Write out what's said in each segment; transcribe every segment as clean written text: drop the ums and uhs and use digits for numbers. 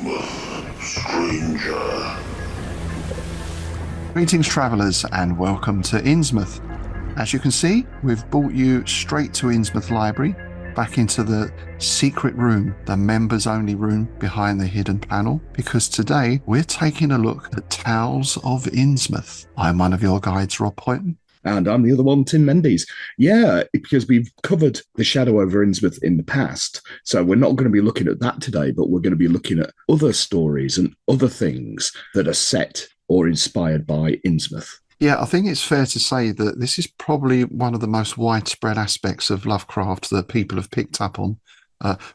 Innsmouth, stranger. Greetings, travellers, and welcome to Innsmouth. As you can see, we've brought you straight to Innsmouth Library, back into the secret room, the members-only room behind the hidden panel, because today we're taking a look at Tales of Innsmouth. I'm one of your guides, Rob Poynton. And I'm the other one, Tim Mendes. Yeah, because we've covered The Shadow over Innsmouth in the past. So we're not going to be looking at that today, but we're going to be looking at other stories and other things that are set or inspired by Innsmouth. Yeah, I think it's fair to say that this is probably one of the most widespread aspects of Lovecraft that people have picked up on,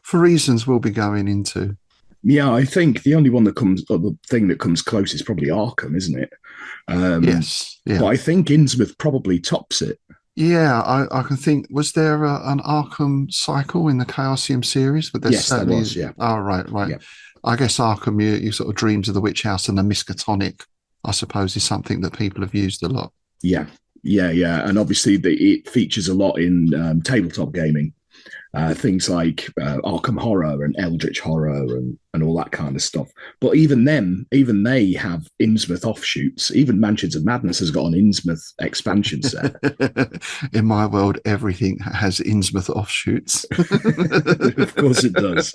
for reasons we'll be going into. Yeah, I think the only one that comes, or the thing that comes close is probably Arkham, isn't it? Yes. Yeah. But I think Innsmouth probably tops it. Yeah, I can think, was there an Arkham cycle in the Chaosium series? But yes, certainly, there was, yeah. Oh, right. Yeah. I guess Arkham, you sort of Dreams of the Witch House and the Miskatonic, I suppose, is something that people have used a lot. Yeah. And obviously it features a lot in tabletop gaming. Things like Arkham Horror and Eldritch Horror and all that kind of stuff. But even they have Innsmouth offshoots. Even Mansions of Madness has got an Innsmouth expansion set. In my world, everything has Innsmouth offshoots. Of course it does.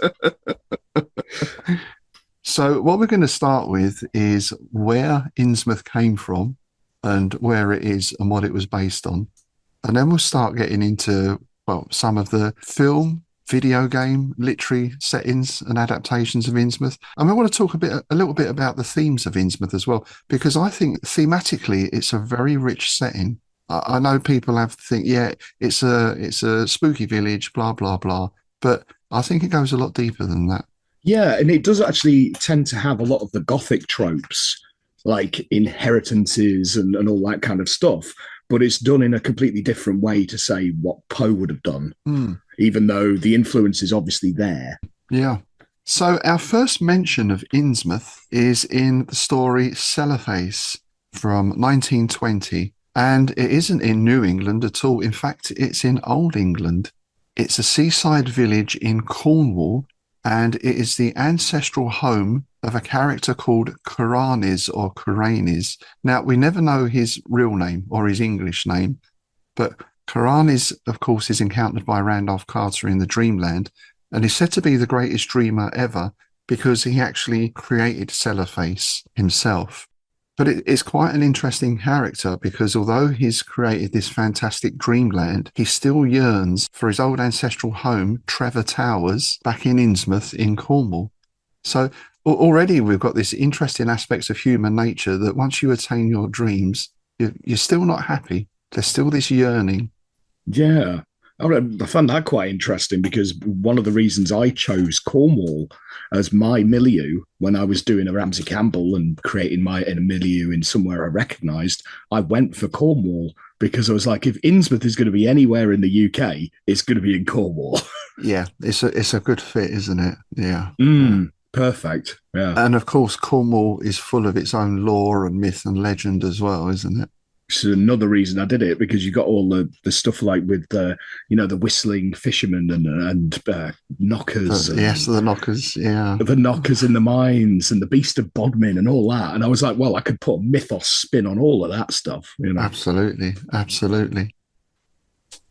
So what we're going to start with is where Innsmouth came from and where it is and what it was based on. And then we'll start getting into some of the film, video game, literary settings and adaptations of Innsmouth. And we want to talk a little bit about the themes of Innsmouth as well, because I think thematically it's a very rich setting. I know people have to think, it's a spooky village, blah, blah, blah. But I think it goes a lot deeper than that. Yeah, and it does actually tend to have a lot of the Gothic tropes, like inheritances and all that kind of stuff. But it's done in a completely different way to say what Poe would have done, even though the influence is obviously there. Yeah. So our first mention of Innsmouth is in the story Cellarface from 1920. And it isn't in New England at all. In fact, it's in Old England. It's a seaside village in Cornwall, and it is the ancestral home of a character called Kuranes or Kuranes. Now, we never know his real name or his English name, but Kuranes, of course, is encountered by Randolph Carter in the Dreamland, and is said to be the greatest dreamer ever because he actually created Cellarface himself. But it's quite an interesting character because although he's created this fantastic dreamland, he still yearns for his old ancestral home, Trevor Towers, back in Innsmouth in Cornwall. So already we've got this interesting aspects of human nature that once you attain your dreams, you're still not happy. There's still this yearning. Yeah. I found that quite interesting because one of the reasons I chose Cornwall as my milieu when I was doing a Ramsey Campbell and creating a milieu in somewhere I recognised, I went for Cornwall because I was like, if Innsmouth is going to be anywhere in the UK, it's going to be in Cornwall. Yeah, it's a good fit, isn't it? Yeah. Perfect. Yeah. And of course, Cornwall is full of its own lore and myth and legend as well, isn't it? It's another reason I did it, because you got all the stuff like with the whistling fishermen and knockers. The knockers, yeah. The knockers in the mines and the beast of Bodmin and all that. And I was like, well, I could put a mythos spin on all of that stuff. Absolutely.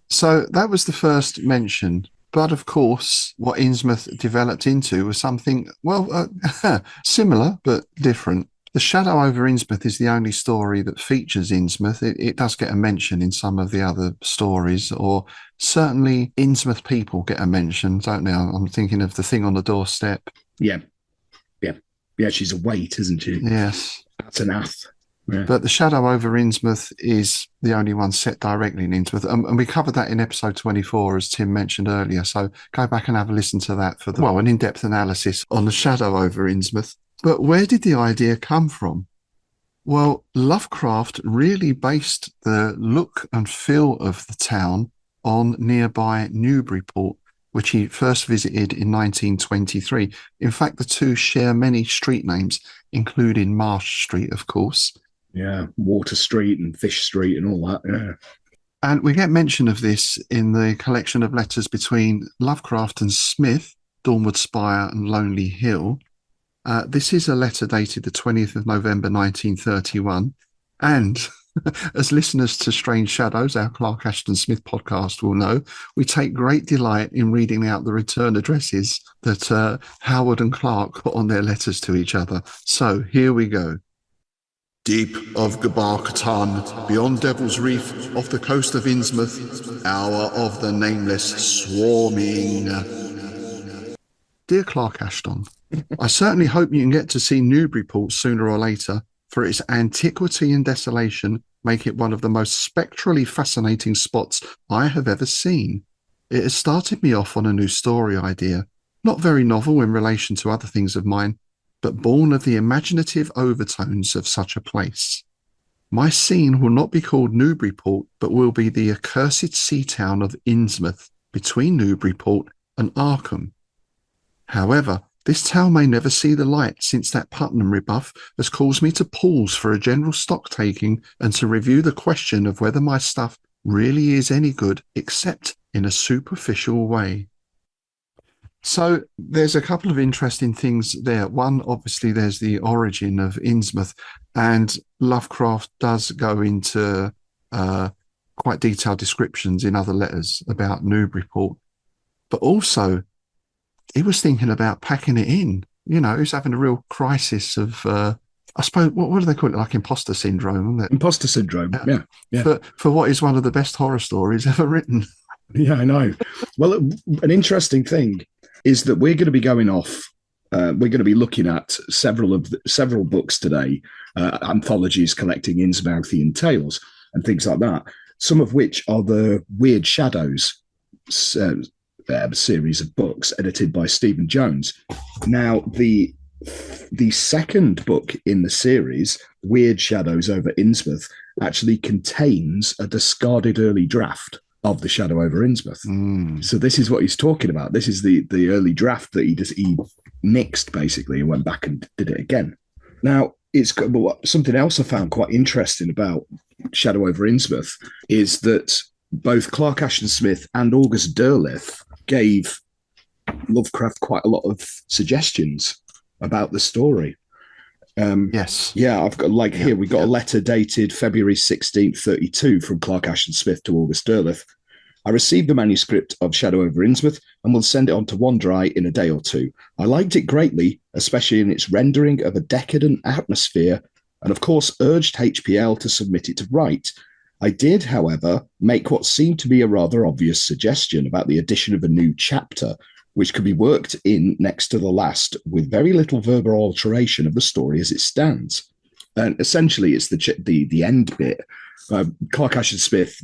So that was the first mention. But of course, what Innsmouth developed into was something, similar but different. The Shadow over Innsmouth is the only story that features Innsmouth. It does get a mention in some of the other stories, or certainly Innsmouth people get a mention, don't they? I'm thinking of The Thing on the Doorstep. Yeah, she's a weight, isn't she? Yes. That's an ath. Yeah. But The Shadow over Innsmouth is the only one set directly in Innsmouth. And we covered that in episode 24, as Tim mentioned earlier. So go back and have a listen to that for an in-depth analysis on The Shadow over Innsmouth. But where did the idea come from? Well, Lovecraft really based the look and feel of the town on nearby Newburyport, which he first visited in 1923. In fact, the two share many street names, including Marsh Street, of course. Yeah, Water Street and Fish Street and all that, yeah. And we get mention of this in the collection of letters between Lovecraft and Smith, Dawnwood Spire and Lonely Hill. This is a letter dated the 20th of November 1931. And as listeners to Strange Shadows, our Clark Ashton Smith podcast, will know, we take great delight in reading out the return addresses that Howard and Clark put on their letters to each other. So here we go. Deep of Gabar-Khatan, beyond Devil's Reef, off the coast of Innsmouth, hour of the nameless swarming. Dear Clark Ashton, I certainly hope you can get to see Newburyport sooner or later, for its antiquity and desolation make it one of the most spectrally fascinating spots I have ever seen. It has started me off on a new story idea, not very novel in relation to other things of mine, but born of the imaginative overtones of such a place. My scene will not be called Newburyport, but will be the accursed sea town of Innsmouth, between Newburyport and Arkham. However, this town may never see the light, since that Putnam rebuff has caused me to pause for a general stock-taking and to review the question of whether my stuff really is any good, except in a superficial way. So there's a couple of interesting things there. One, obviously, there's the origin of Innsmouth, and Lovecraft does go into quite detailed descriptions in other letters about Newburyport. But also, he was thinking about packing it in. You know, he was having a real crisis of, I suppose, what do they call it? Like imposter syndrome, isn't it? Imposter syndrome, yeah. For what is one of the best horror stories ever written. Yeah, I know. Well, an interesting thing is that we're going to be going off. We're going to be looking at several books today, anthologies collecting Innsmouthian tales and things like that. Some of which are the Weird Shadows series of books edited by Stephen Jones. Now, the second book in the series, Weird Shadows over Innsmouth, actually contains a discarded early draft of The Shadow over Innsmouth. So this is what he's talking about. This is the early draft that he mixed, basically, and went back and did it again. Now, it's something else I found quite interesting about Shadow over Innsmouth is that both Clark Ashton Smith and August Derleth gave Lovecraft quite a lot of suggestions about the story. Yes. Yeah, I've got here, we got a letter dated February 16th, 32 from Clark Ashton Smith to August Derleth. I received the manuscript of Shadow over Innsmouth and will send it on to Wandrai in a day or two. I liked it greatly, especially in its rendering of a decadent atmosphere, and of course urged HPL to submit it to Wright. I did, however, make what seemed to be a rather obvious suggestion about the addition of a new chapter, which could be worked in next to the last with very little verbal alteration of the story as it stands. And essentially, it's the end bit. Clark Ashton Smith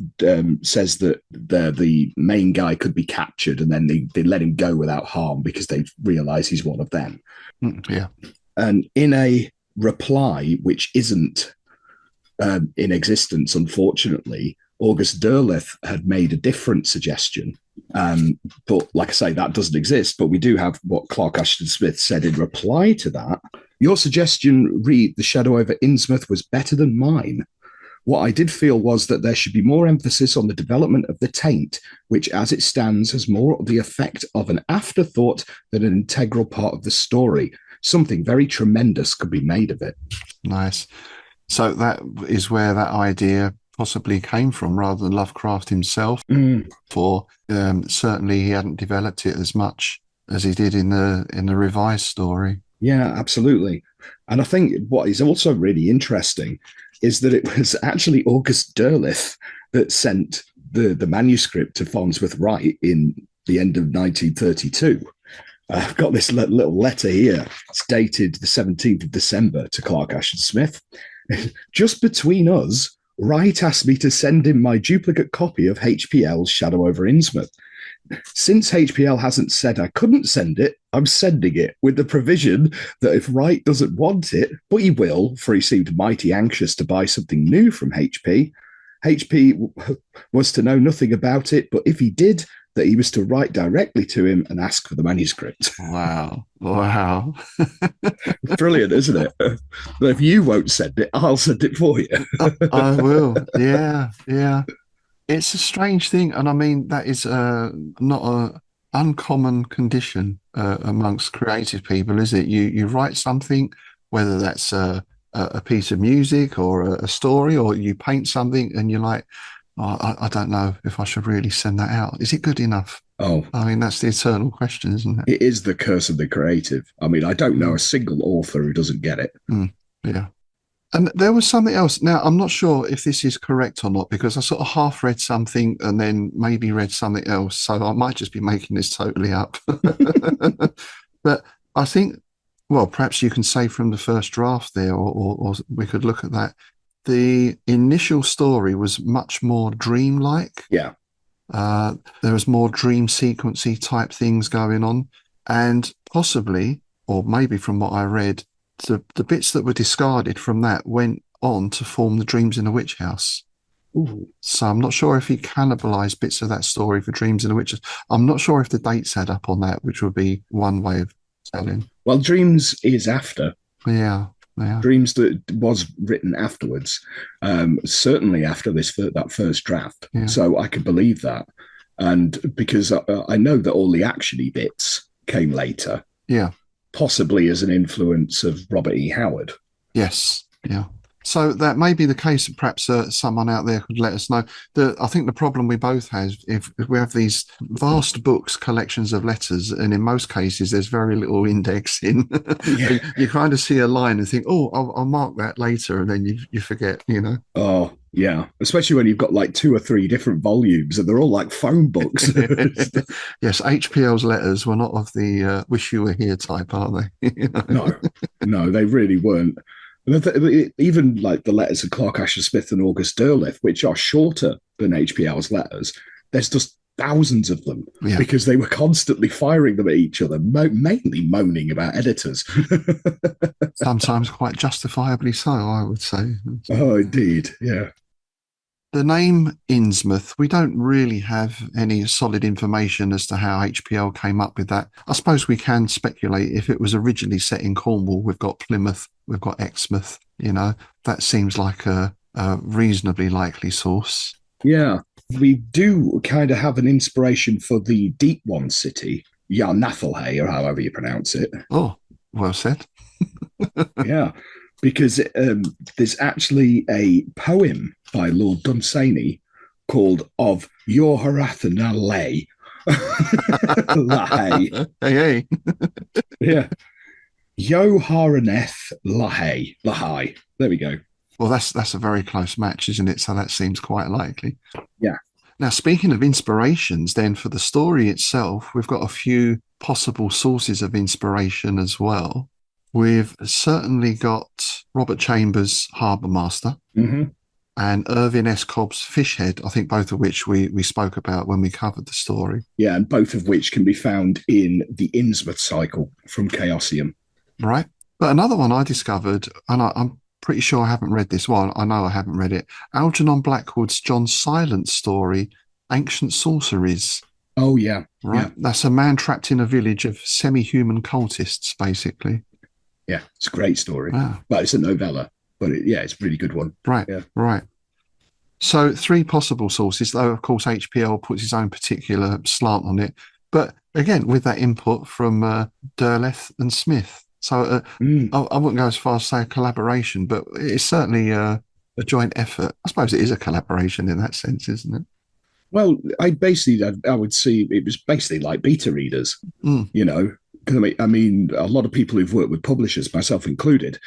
says that the main guy could be captured, and then they let him go without harm because they realise he's one of them. Yeah. And in a reply, which isn't in existence, unfortunately, August Derleth had made a different suggestion. But like I say, that doesn't exist. But we do have what Clark Ashton Smith said in reply to that. Your suggestion, read The Shadow over Innsmouth, was better than mine. What I did feel was that there should be more emphasis on the development of the taint, which as it stands has more the effect of an afterthought than an integral part of the story. Something very tremendous could be made of it. Nice. So that is where that idea possibly came from, rather than Lovecraft himself. For certainly he hadn't developed it as much as he did in the revised story. Yeah, absolutely. And I think what is also really interesting is that it was actually August Derleth that sent the manuscript to Farnsworth Wright in the end of 1932. I've got this little letter here. It's dated the 17th of December to Clark Ashton Smith. Just between us, Wright asked me to send him my duplicate copy of HPL's Shadow over Innsmouth. Since HPL hasn't said I couldn't send it, I'm sending it with the provision that if Wright doesn't want it, but he will, for he seemed mighty anxious to buy something new from HP was to know nothing about it, but if he did, that he was to write directly to him and ask for the manuscript. Wow. Brilliant, isn't it? But if you won't send it, I'll send it for you. I will. Yeah. It's a strange thing. And I mean, that is not uncommon condition amongst creative people, is it? You write something, whether that's a piece of music or a story, or you paint something, and you're like, oh, I don't know if I should really send that out. Is it good enough? Oh, I mean, that's the eternal question, isn't it? it is the curse of the creative. I mean, I don't know a single author who doesn't get it. Yeah. And there was something else. Now, I'm not sure if this is correct or not, because I sort of half read something and then maybe read something else. So I might just be making this totally up. But I think, well, perhaps you can say from the first draft there, or we could look at that. The initial story was much more dreamlike. Yeah. There was more dream sequency type things going on. And possibly, or maybe from what I read, the bits that were discarded from that went on to form the Dreams in a Witch House. Ooh. So I'm not sure if he cannibalized bits of that story for Dreams in a Witch House. I'm not sure if the dates add up on that, which would be one way of telling. Well, Dreams is after. Yeah. Dreams that was written afterwards, certainly after that first draft. Yeah. So I could believe that, and because I know that all the actiony bits came later. Yeah. Possibly as an influence of Robert E. Howard. Yes. Yeah. So that may be the case. Perhaps someone out there could let us know. I think the problem we both have, if we have these vast books, collections of letters, and in most cases there's very little indexing. Yeah. You kind of see a line and think, "Oh, I'll mark that later," and then you forget. Oh yeah, especially when you've got like 2 or 3 different volumes and they're all like phone books. Yes, HPL's letters were not of the "wish you were here" type, are they? No, they really weren't. Even like the letters of Clark Asher Smith and August Derleth, which are shorter than HPL's letters, there's just thousands of them because they were constantly firing them at each other, mainly moaning about editors. Sometimes quite justifiably so, I would say. Oh, indeed. Yeah. The name Innsmouth, we don't really have any solid information as to how HPL came up with that. I suppose we can speculate if it was originally set in Cornwall. We've got Plymouth, we've got Exmouth, that seems like a reasonably likely source. Yeah, we do kind of have an inspiration for the Deep One city, Yarnathelhay, or however you pronounce it. Oh, well said. Yeah, because there's actually a poem by Lord Dunsany called Of Your Harathana Lahay. Hey. Yeah. Yo Haraneth Lahay. There we go. Well, that's a very close match, isn't it? So that seems quite likely. Yeah. Now, speaking of inspirations, then for the story itself, we've got a few possible sources of inspiration as well. We've certainly got Robert Chambers' Harbour Master and Irvin S. Cobb's Fishhead, I think both of which we spoke about when we covered the story. Yeah, and both of which can be found in the Innsmouth cycle from Chaosium. Right. But another one I discovered, and I'm pretty sure I haven't read this one. I know I haven't read it. Algernon Blackwood's John Silence story, Ancient Sorceries. Oh, yeah. Right. Yeah. That's a man trapped in a village of semi-human cultists, basically. Yeah, it's a great story. Wow. But it's a novella. But it's a really good one. Right. Yeah. Right. So 3 possible sources, though, of course, HPL puts his own particular slant on it. But again, with that input from Derleth and Smith. So I wouldn't go as far as say a collaboration, but it's certainly a joint effort. I suppose it is a collaboration in that sense, isn't it? Well, I would see it was basically like beta readers, because I mean, a lot of people who've worked with publishers, myself included,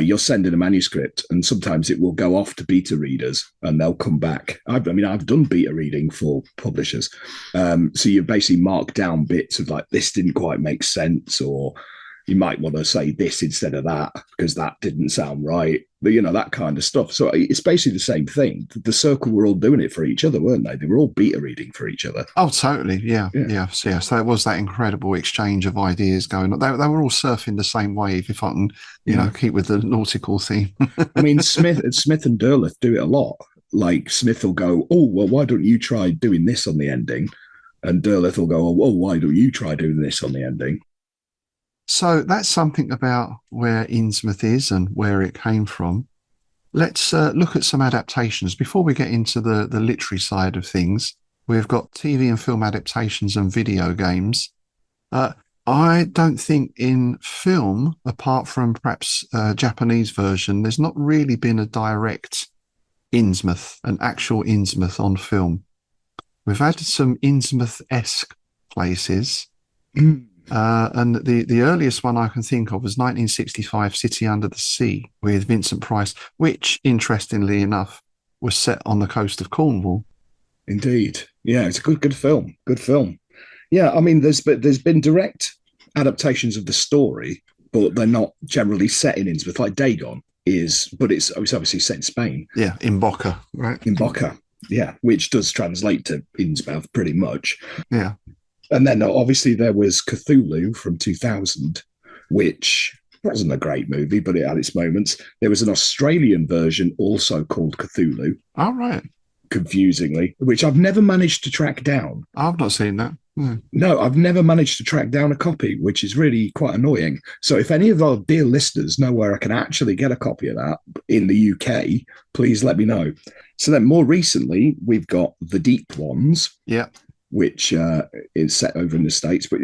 you'll send in a manuscript and sometimes it will go off to beta readers and they'll come back. I've done beta reading for publishers. So you basically mark down bits of like, this didn't quite make sense, or you might want to say this instead of that because that didn't sound right. But, that kind of stuff. So it's basically the same thing. The circle were all doing it for each other, weren't they? They were all beta reading for each other. Oh, totally. Yeah. So it was that incredible exchange of ideas going on. They were all surfing the same wave, if I can, keep with the nautical theme. I mean, Smith and Derleth do it a lot. Like Smith will go, oh, well, why don't you try doing this on the ending? And Derleth will go, oh, well, why don't you try doing this on the ending? So that's something about where Innsmouth is and where it came from. Let's look at some adaptations before we get into the literary side of things. We've got TV and film adaptations and video games. I don't think in film, apart from perhaps a Japanese version, there's not really been a direct Innsmouth, an actual Innsmouth on film. We've had some Innsmouth-esque places. And the earliest one I can think of was 1965 City Under the Sea with Vincent Price, which, interestingly enough, was set on the coast of Cornwall. Indeed. Yeah, it's a good film. Good film. Yeah, I mean, there's been direct adaptations of the story, but they're not generally set in Innsmouth, like Dagon is, but it's obviously set in Spain. Yeah, in Boca, right? In Boca, yeah, which does translate to Innsmouth pretty much. Yeah. And then obviously there was Cthulhu from 2000, which wasn't a great movie, but it had its moments. There was an Australian version also called Cthulhu. All right. Confusingly, which I've never managed to track down. I've not seen that. No, I've never managed to track down a copy, which is really quite annoying. So if any of our dear listeners know where I can actually get a copy of that in the UK, please let me know. So then more recently, we've got The Deep Ones. Yeah. Which is set over in the States, but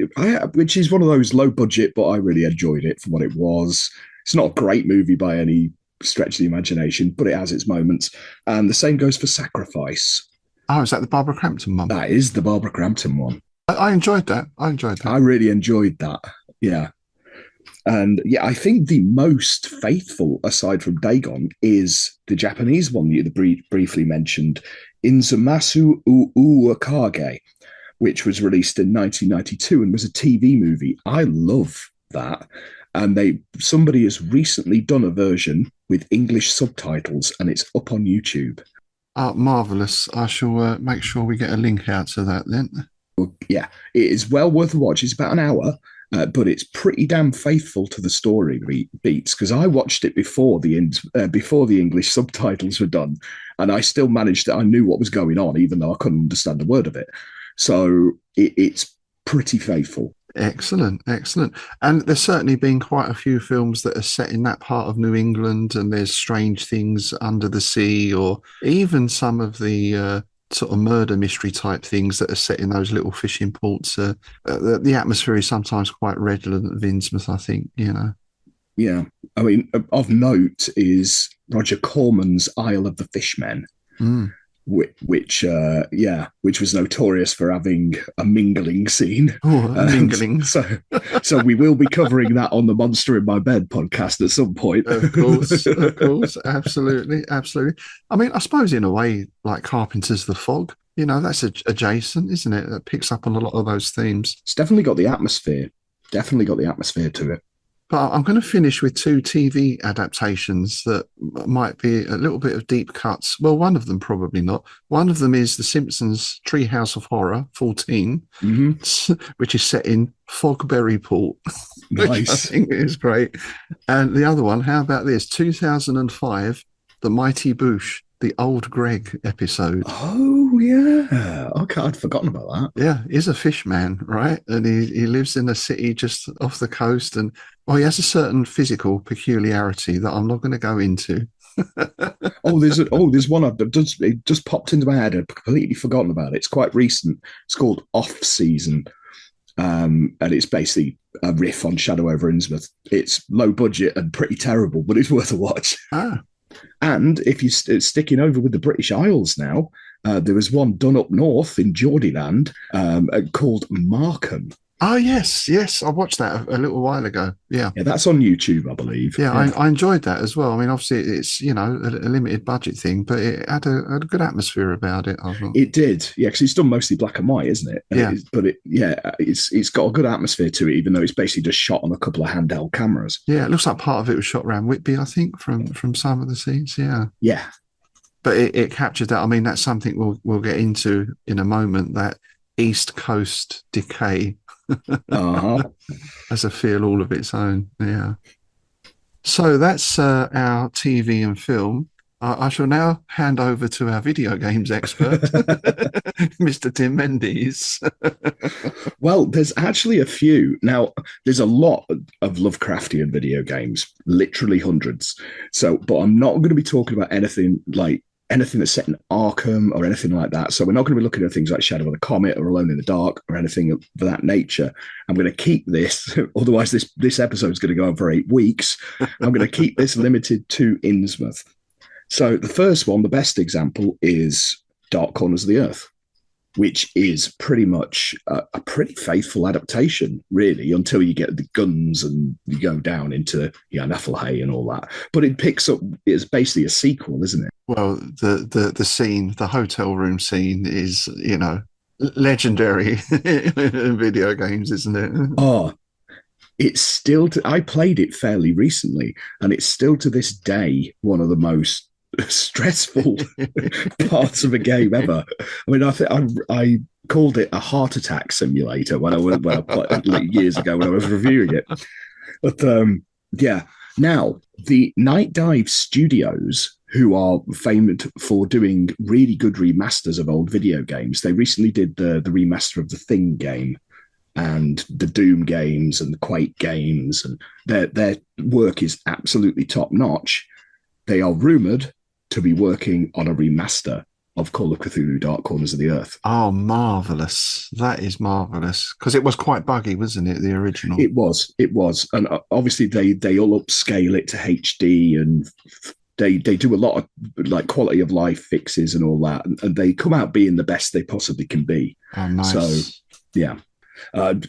which is one of those low budget, but I really enjoyed it for what it was. It's not a great movie by any stretch of the imagination, but it has its moments. And the same goes for Sacrifice. Oh, is that the Barbara Crampton one? That is the Barbara Crampton one. I enjoyed that. I really enjoyed that. Yeah. And yeah, I think the most faithful, aside from Dagon, is the Japanese one you briefly mentioned, Inzumasu Uwakage, which was released in 1992 and was a TV movie. I love that. And somebody has recently done a version with English subtitles, and it's up on YouTube. Marvellous. I shall make sure we get a link out to that then. Well, yeah, it is well worth a watch. It's about an hour, but it's pretty damn faithful to the story beats, because I watched it before the English subtitles were done, and I still managed I knew what was going on, even though I couldn't understand a word of it. So it's pretty faithful. Excellent. And there's certainly been quite a few films that are set in that part of New England, and there's Strange Things Under the Sea, or even some of the sort of murder mystery type things that are set in those little fishing ports. The atmosphere is sometimes quite redolent of Innsmouth, I think, you know. Yeah. I mean, of note is Roger Corman's Isle of the Fishmen. Which was notorious for having a mingling scene. Mingling. So we will be covering that on the Monster in My Bed podcast at some point. Of course, absolutely. I mean, I suppose in a way, like Carpenter's The Fog, you know, that's adjacent, isn't it? That picks up on a lot of those themes. It's definitely got the atmosphere. To it. But I'm going to finish with two TV adaptations that might be a little bit of deep cuts. Well, one of them probably not. One of them is The Simpsons Treehouse of Horror 14, which is set in Fogberry-Port. Nice. Which I think is great. And the other one, how about this? 2005, The Mighty Boosh, the Old Greg episode. Oh, yeah. Okay, I'd forgotten about that. Yeah, he's a fish man, right? And he lives in a city just off the coast. And, well, he has a certain physical peculiarity that I'm not going to go into. There's one it just popped into my head. I'd completely forgotten about it. It's quite recent. It's called Off Season. And it's basically a riff on Shadow over Innsmouth. It's low budget and pretty terrible, but it's worth a watch. And if you're sticking over with the British Isles now, there was one done up north in Geordieland called Markham. Oh, yes. I watched that a little while ago. Yeah, that's on YouTube, I believe. Yeah. I enjoyed that as well. I mean, obviously, it's, you know, a limited budget thing, but it had a good atmosphere about it, I thought. It did, yeah, because it's done mostly black and white, isn't it? Yeah. It's got a good atmosphere to it, even though it's basically just shot on a couple of handheld cameras. Yeah, it looks like part of it was shot around Whitby, I think, from some of the scenes. Yeah. Yeah. But it captured that. I mean, that's something we'll get into in a moment, that East Coast decay. Has a feel all of its own. Yeah. So that's our TV and film. I shall now hand over to our video games expert, Mr. Tim Mendes. Well, there's actually a few. Now, there's a lot of Lovecraftian video games, literally hundreds. But I'm not going to be talking about anything like anything that's set in Arkham or anything like that. So we're not going to be looking at things like Shadow of the Comet or Alone in the Dark or anything of that nature. I'm going to keep this, otherwise this episode is going to go on for 8 weeks. I'm going to keep this limited to Innsmouth. So the first one, the best example, is Dark Corners of the Earth, which is pretty much a pretty faithful adaptation, really, until you get the guns and you go down into Niflheim and all that. But it picks up, it's basically a sequel, isn't it? Well, the scene, the hotel room scene is, legendary in video games, isn't it? Oh, it's still, I played it fairly recently, and it's still to this day one of the most stressful parts of a game ever. I mean, I called it a heart attack simulator when I played years ago when I was reviewing it. But yeah, now the Night Dive Studios, who are famous for doing really good remasters of old video games, they recently did the remaster of the Thing game and the Doom games and the Quake games, and their work is absolutely top notch. They are rumored to be working on a remaster of Call of Cthulhu Dark Corners of the Earth. Oh, marvellous. That is marvellous. Because it was quite buggy, wasn't it, the original? It was. And obviously they all upscale it to HD, and they do a lot of like quality of life fixes and all that. And they come out being the best they possibly can be. Oh, nice. So, yeah.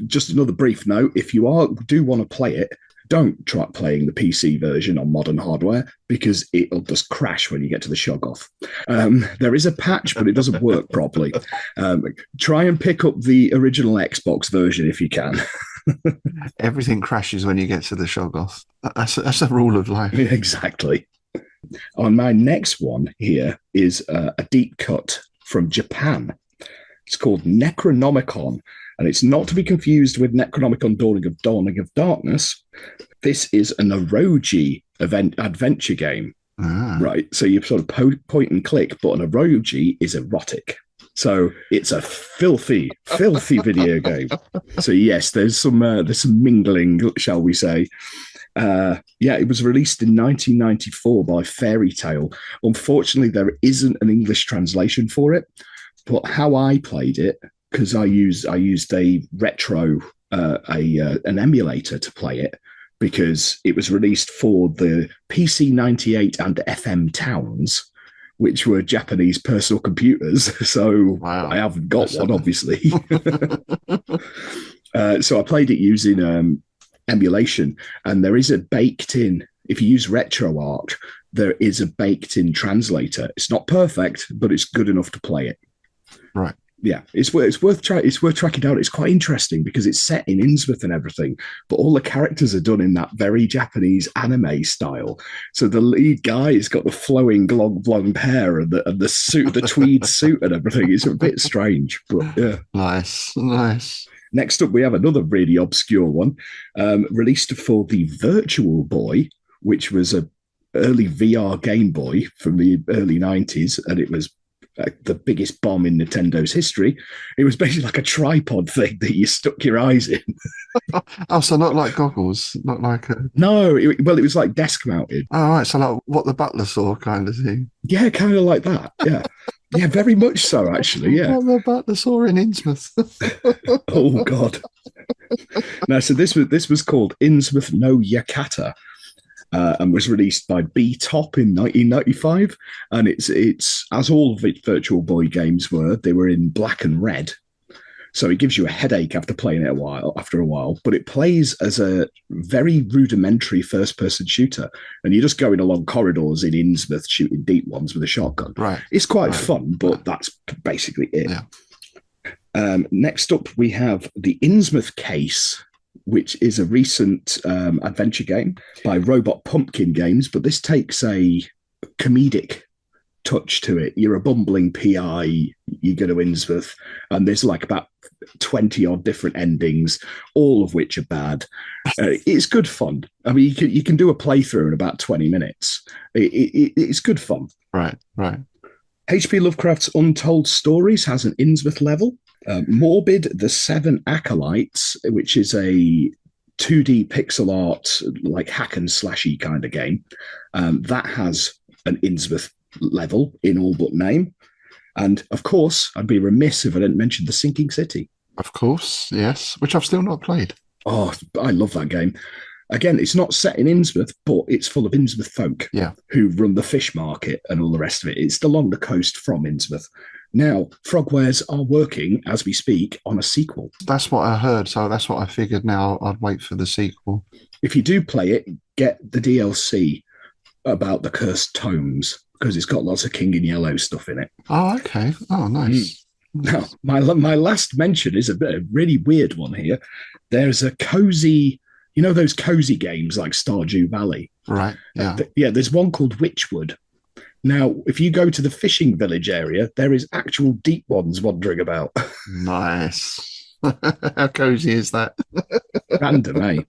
Just another brief note. If you do want to play it, don't try playing the PC version on modern hardware, because it'll just crash when you get to the Shoggoth. There is a patch, but it doesn't work properly. Try and pick up the original Xbox version if you can. Everything crashes when you get to the Shoggoth. That's a rule of life. Exactly. On my next one here is a deep cut from Japan. It's called Necronomicon, and it's not to be confused with Necronomicon Dawning of Darkness. This is an eroge adventure game. Right? So you sort of point and click, but an eroge is erotic. So it's a filthy video game. So yes, there's some mingling, shall we say. It was released in 1994 by Fairy Tale. Unfortunately, there isn't an English translation for it. But how I played it, because I used a retro, an emulator to play it, because it was released for the PC-98 and FM Towns, which were Japanese personal computers. So wow. I haven't got one, obviously. So I played it using emulation, and there is a baked-in, if you use RetroArch, there is a baked-in translator. It's not perfect, but it's good enough to play it. Right. Yeah, it's worth tracking down. It's quite interesting because it's set in Innsmouth and everything, but all the characters are done in that very Japanese anime style. So the lead guy has got the flowing blonde hair and the suit, the tweed suit and everything. It's a bit strange, but yeah. Nice. Next up, we have another really obscure one, released for the Virtual Boy, which was a early VR Game Boy from the early 90s, and it was the biggest bomb in Nintendo's history. It was basically like a tripod thing that you stuck your eyes in. Oh, so not like goggles, not like a... No, it was like desk mounted. Oh, right, so like what the Butler saw kind of thing. Yeah, kind of like that. Yeah, yeah, very much so, actually. Yeah, what the Butler saw in Innsmouth. Oh God. No, so this was called Innsmouth no Yakata. And was released by B-Top in 1995, and it's as all Virtual Boy games were. They were in black and red, so it gives you a headache after playing it after a while. But it plays as a very rudimentary first-person shooter, and you're just going along corridors in Innsmouth shooting deep ones with a shotgun. Right, it's quite fun, but that's basically it. Yeah. Next up, we have the Innsmouth Case, which is a recent adventure game by Robot Pumpkin Games, but this takes a comedic touch to it. You're a bumbling PI, you go to Innsmouth, and there's like about 20 odd different endings, all of which are bad. It's good fun. I mean, you can do a playthrough in about 20 minutes. It's good fun. Right. H.P. Lovecraft's Untold Stories has an Innsmouth level. Morbid, The Seven Acolytes, which is a 2D pixel art, like hack and slashy kind of game, that has an Innsmouth level in all but name. And of course, I'd be remiss if I didn't mention The Sinking City. Of course, yes, which I've still not played. Oh, I love that game. Again, it's not set in Innsmouth, but it's full of Innsmouth folk who run the fish market and all the rest of it. It's along the coast from Innsmouth. Now, Frogwares are working, as we speak, on a sequel. That's what I heard, so that's what I figured. Now I'd wait for the sequel. If you do play it, get the DLC about the Cursed Tomes, because it's got lots of King in Yellow stuff in it. Oh, okay. Oh, nice. Now, my last mention is a really weird one here. There's a cozy, you know those cozy games like Stardew Valley? Right, yeah. There's one called Witchwood. Now, if you go to the fishing village area, there is actual deep ones wandering about. Nice. How cozy is that? Random, eh?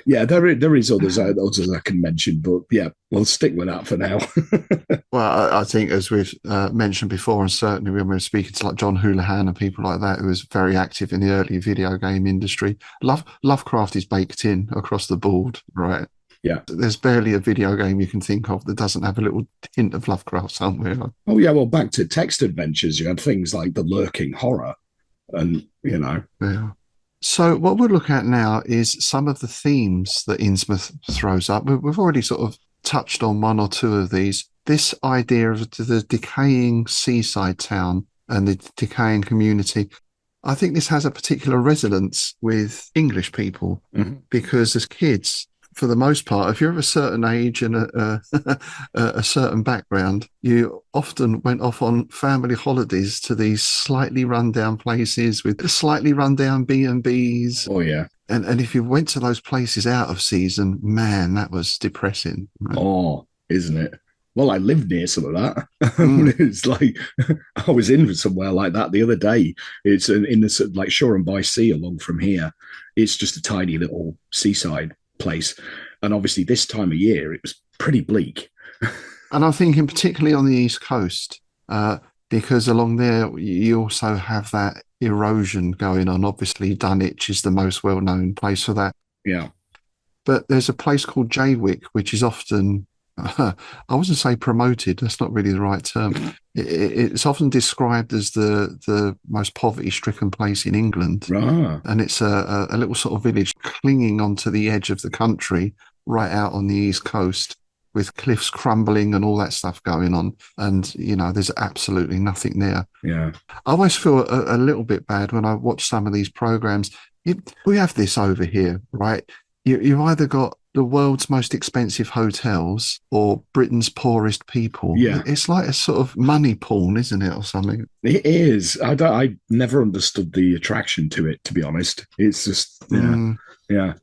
Yeah, there is others I can mention, but yeah, we'll stick with that for now. Well, I think as we've mentioned before, and certainly when we were speaking to like John Houlihan and people like that, who was very active in the early video game industry, Lovecraft is baked in across the board, right? Yeah. There's barely a video game you can think of that doesn't have a little hint of Lovecraft somewhere. Oh, yeah, well, back to text adventures, you had things like The Lurking Horror and, you know. Yeah. So what we'll look at now is some of the themes that Innsmouth throws up. We've already sort of touched on one or two of these. This idea of the decaying seaside town and the decaying community, I think this has a particular resonance with English people because as kids, for the most part, if you're of a certain age and a certain background, you often went off on family holidays to these slightly run-down places with slightly run-down B&Bs. Oh, yeah. And if you went to those places out of season, man, that was depressing. Right? Oh, isn't it? Well, I lived near some of that. It's like I was in somewhere like that the other day. It's in the like Shore and by Sea along from here. It's just a tiny little seaside place, and obviously this time of year it was pretty bleak. And I'm thinking particularly on the East Coast, because along there you also have that erosion going on. Obviously Dunwich is the most well-known place for that. Yeah. But there's a place called Jaywick, which is often, I wouldn't say promoted, that's not really the right term. It's often described as the most poverty-stricken place in England. Ah. And it's a little sort of village clinging onto the edge of the country, right out on the East Coast, with cliffs crumbling and all that stuff going on. And, you know, there's absolutely nothing there. Yeah. I always feel a little bit bad when I watch some of these programs. We have this over here, right? You've either got the world's most expensive hotels or Britain's poorest people. Yeah. It's like a sort of money porn, isn't it, or something? It is. I never understood the attraction to it, to be honest. It's just, yeah.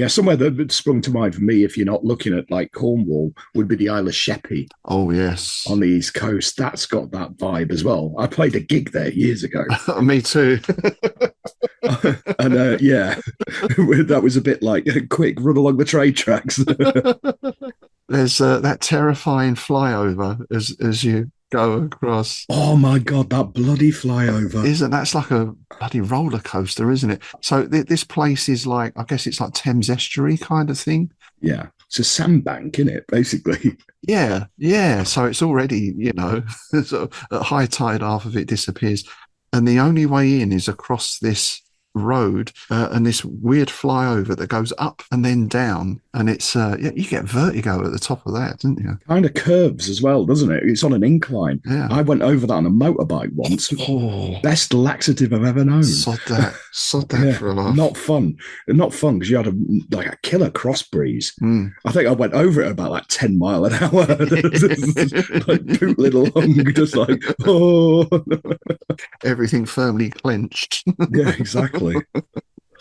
Somewhere that sprung to mind for me, if you're not looking at like Cornwall, would be the Isle of Sheppey. Oh, yes. On the East Coast. That's got that vibe as well. I played a gig there years ago. Me too. And yeah, that was a bit like a quick run along the train tracks. There's that terrifying flyover as you go across. Oh my God, that bloody flyover. That's like a bloody roller coaster, isn't it? So this place is like, I guess it's like Thames Estuary kind of thing. Yeah. It's a sandbank, isn't it, basically? Yeah. So it's already, you know, sort of at high tide, half of it disappears. And the only way in is across this road and this weird flyover that goes up and then down, and it's you get vertigo at the top of that, don't you? Kind of curves as well, doesn't it? It's on an incline. Yeah. I went over that on a motorbike once. Best laxative I've ever known. Sod that yeah, for a laugh. Not fun because you had a killer cross breeze. I think I went over it about like 10 mile an hour. Like boot little hung, just like everything firmly clenched. Yeah, exactly.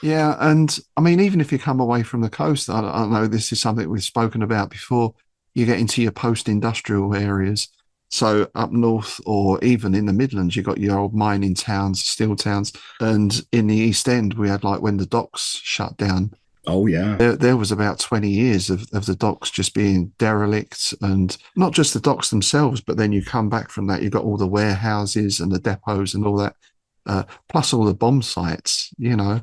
Yeah, and I mean, even if you come away from the coast, I know this is something we've spoken about before, you get into your post-industrial areas. So up north or even in the Midlands, you've got your old mining towns, steel towns. And in the East End, we had like when the docks shut down. Oh, yeah. There was about 20 years of the docks just being derelict, and not just the docks themselves, but then you come back from that, you've got all the warehouses and the depots and all that. Plus all the bomb sites, you know.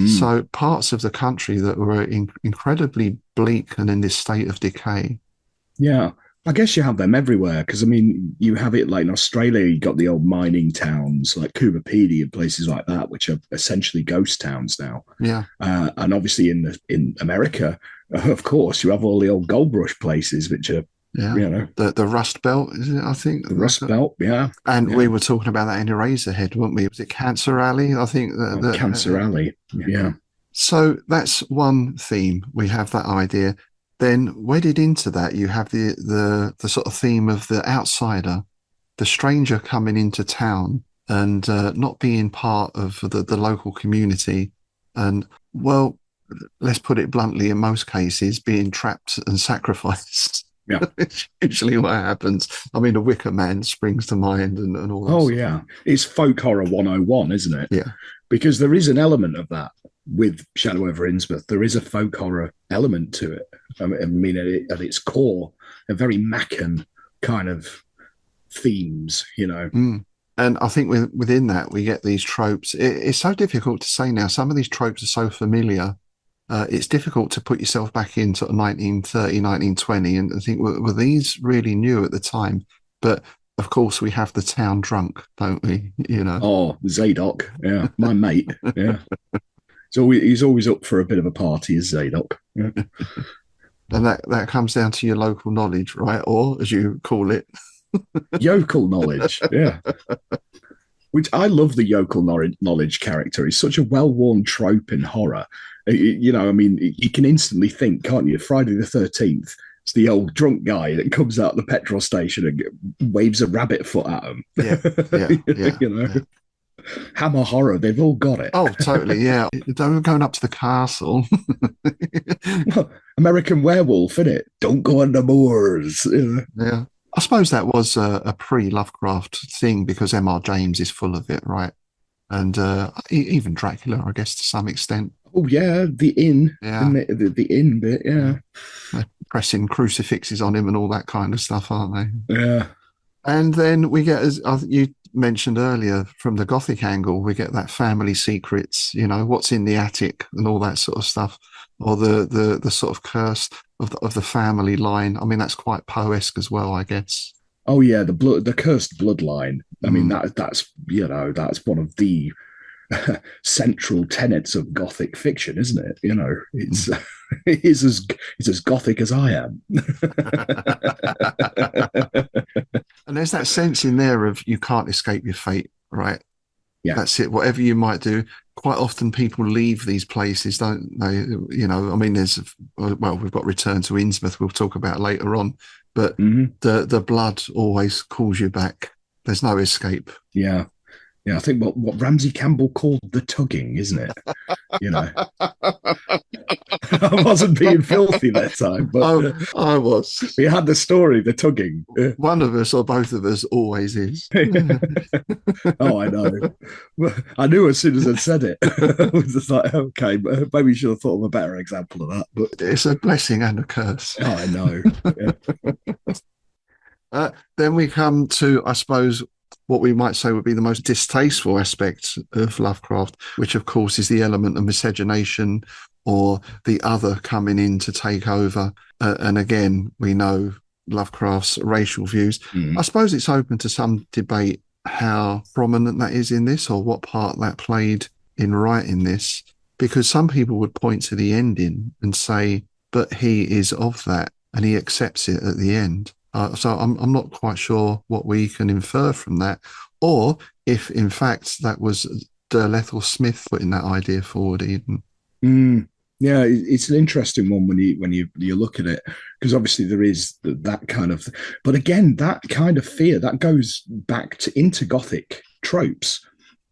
So parts of the country that were incredibly bleak and in this state of decay. Yeah. I guess you have them everywhere because I mean, you have it like in Australia. You got the old mining towns like Cooperadia and places like that, which are essentially ghost towns now. Yeah. And obviously in America, of course, you have all the old gold rush places, which are Yeah. you know The Rust Belt, is it? I think the Rust Belt. Yeah, and yeah. we were talking about that in Eraserhead, weren't we? Was it Cancer Alley? I think Cancer Alley. Yeah. So that's one theme. We have that idea. Then wedded into that, you have the sort of theme of the outsider, the stranger coming into town and not being part of the local community. And, well, let's put it bluntly, in most cases, being trapped and sacrificed. Yeah. It's usually what happens. I mean, a Wicker Man springs to mind and all that. Oh, yeah. It's folk horror 101, isn't it? Yeah. Because there is an element of that with Shadow over Innsmouth. There is a folk horror element to it. I mean, at its core, a very Maccan kind of themes, you know. Mm. And I think within that, we get these tropes. It's so difficult to say now. Some of these tropes are so familiar. It's difficult to put yourself back in sort of 1930, 1920 and think, were these really new at the time? But of course, we have the town drunk, don't we? You know. Oh, Zadok. Yeah, my mate. Yeah. He's always up for a bit of a party, is Zadok. Yeah. And that comes down to your local knowledge, right? Or, as you call it, yokel knowledge. Yeah. Which I love the yokel knowledge character. He's such a well-worn trope in horror. You know, I mean, you can instantly think, can't you? Friday the 13th, it's the old drunk guy that comes out of the petrol station and waves a rabbit foot at him. Yeah. You know? Yeah. Hammer horror, they've all got it. Oh, totally, yeah. Don't going up to the castle. Well, American Werewolf, innit? Don't go on the moors. Yeah. I suppose that was a pre-Lovecraft thing because M.R. James is full of it, right? And even Dracula, I guess, to some extent. Oh, yeah, the inn. Yeah. The inn bit, yeah. They're pressing crucifixes on him and all that kind of stuff, aren't they? Yeah. And then we get, as you mentioned earlier, from the Gothic angle, we get that family secrets, you know, what's in the attic and all that sort of stuff, or the sort of curse of the family line. I mean, that's quite Poe-esque as well, I guess. Oh yeah, the cursed bloodline. I mean, that's you know, that's one of the central tenets of Gothic fiction, isn't it? You know, it's as Gothic as I am. And there's that sense in there of you can't escape your fate, right? Yeah, that's it. Whatever you might do, quite often people leave these places, don't they? You know, I mean, we've got Return to Innsmouth. We'll talk about later on, but the blood always calls you back. There's no escape. Yeah. Yeah, I think what Ramsey Campbell called the tugging, isn't it? You know, I wasn't being filthy that time, but I was. We had the story, the tugging. One of us or both of us always is. Oh, I know. I knew as soon as I said it. I was just like, okay, maybe you should have thought of a better example of that. But it's a blessing and a curse. Oh, I know. Yeah. Then we come to, I suppose, what we might say would be the most distasteful aspect of Lovecraft, which of course is the element of miscegenation or the other coming in to take over. And again, we know Lovecraft's racial views. I suppose it's open to some debate how prominent that is in this or what part that played in writing this, because some people would point to the ending and say, but he is of that and he accepts it at the end. So I'm not quite sure what we can infer from that, or if in fact that was Derleth Smith putting that idea forward. Even yeah, it's an interesting one when you look at it, because obviously there is that kind of, but again, that kind of fear that goes back into Gothic tropes,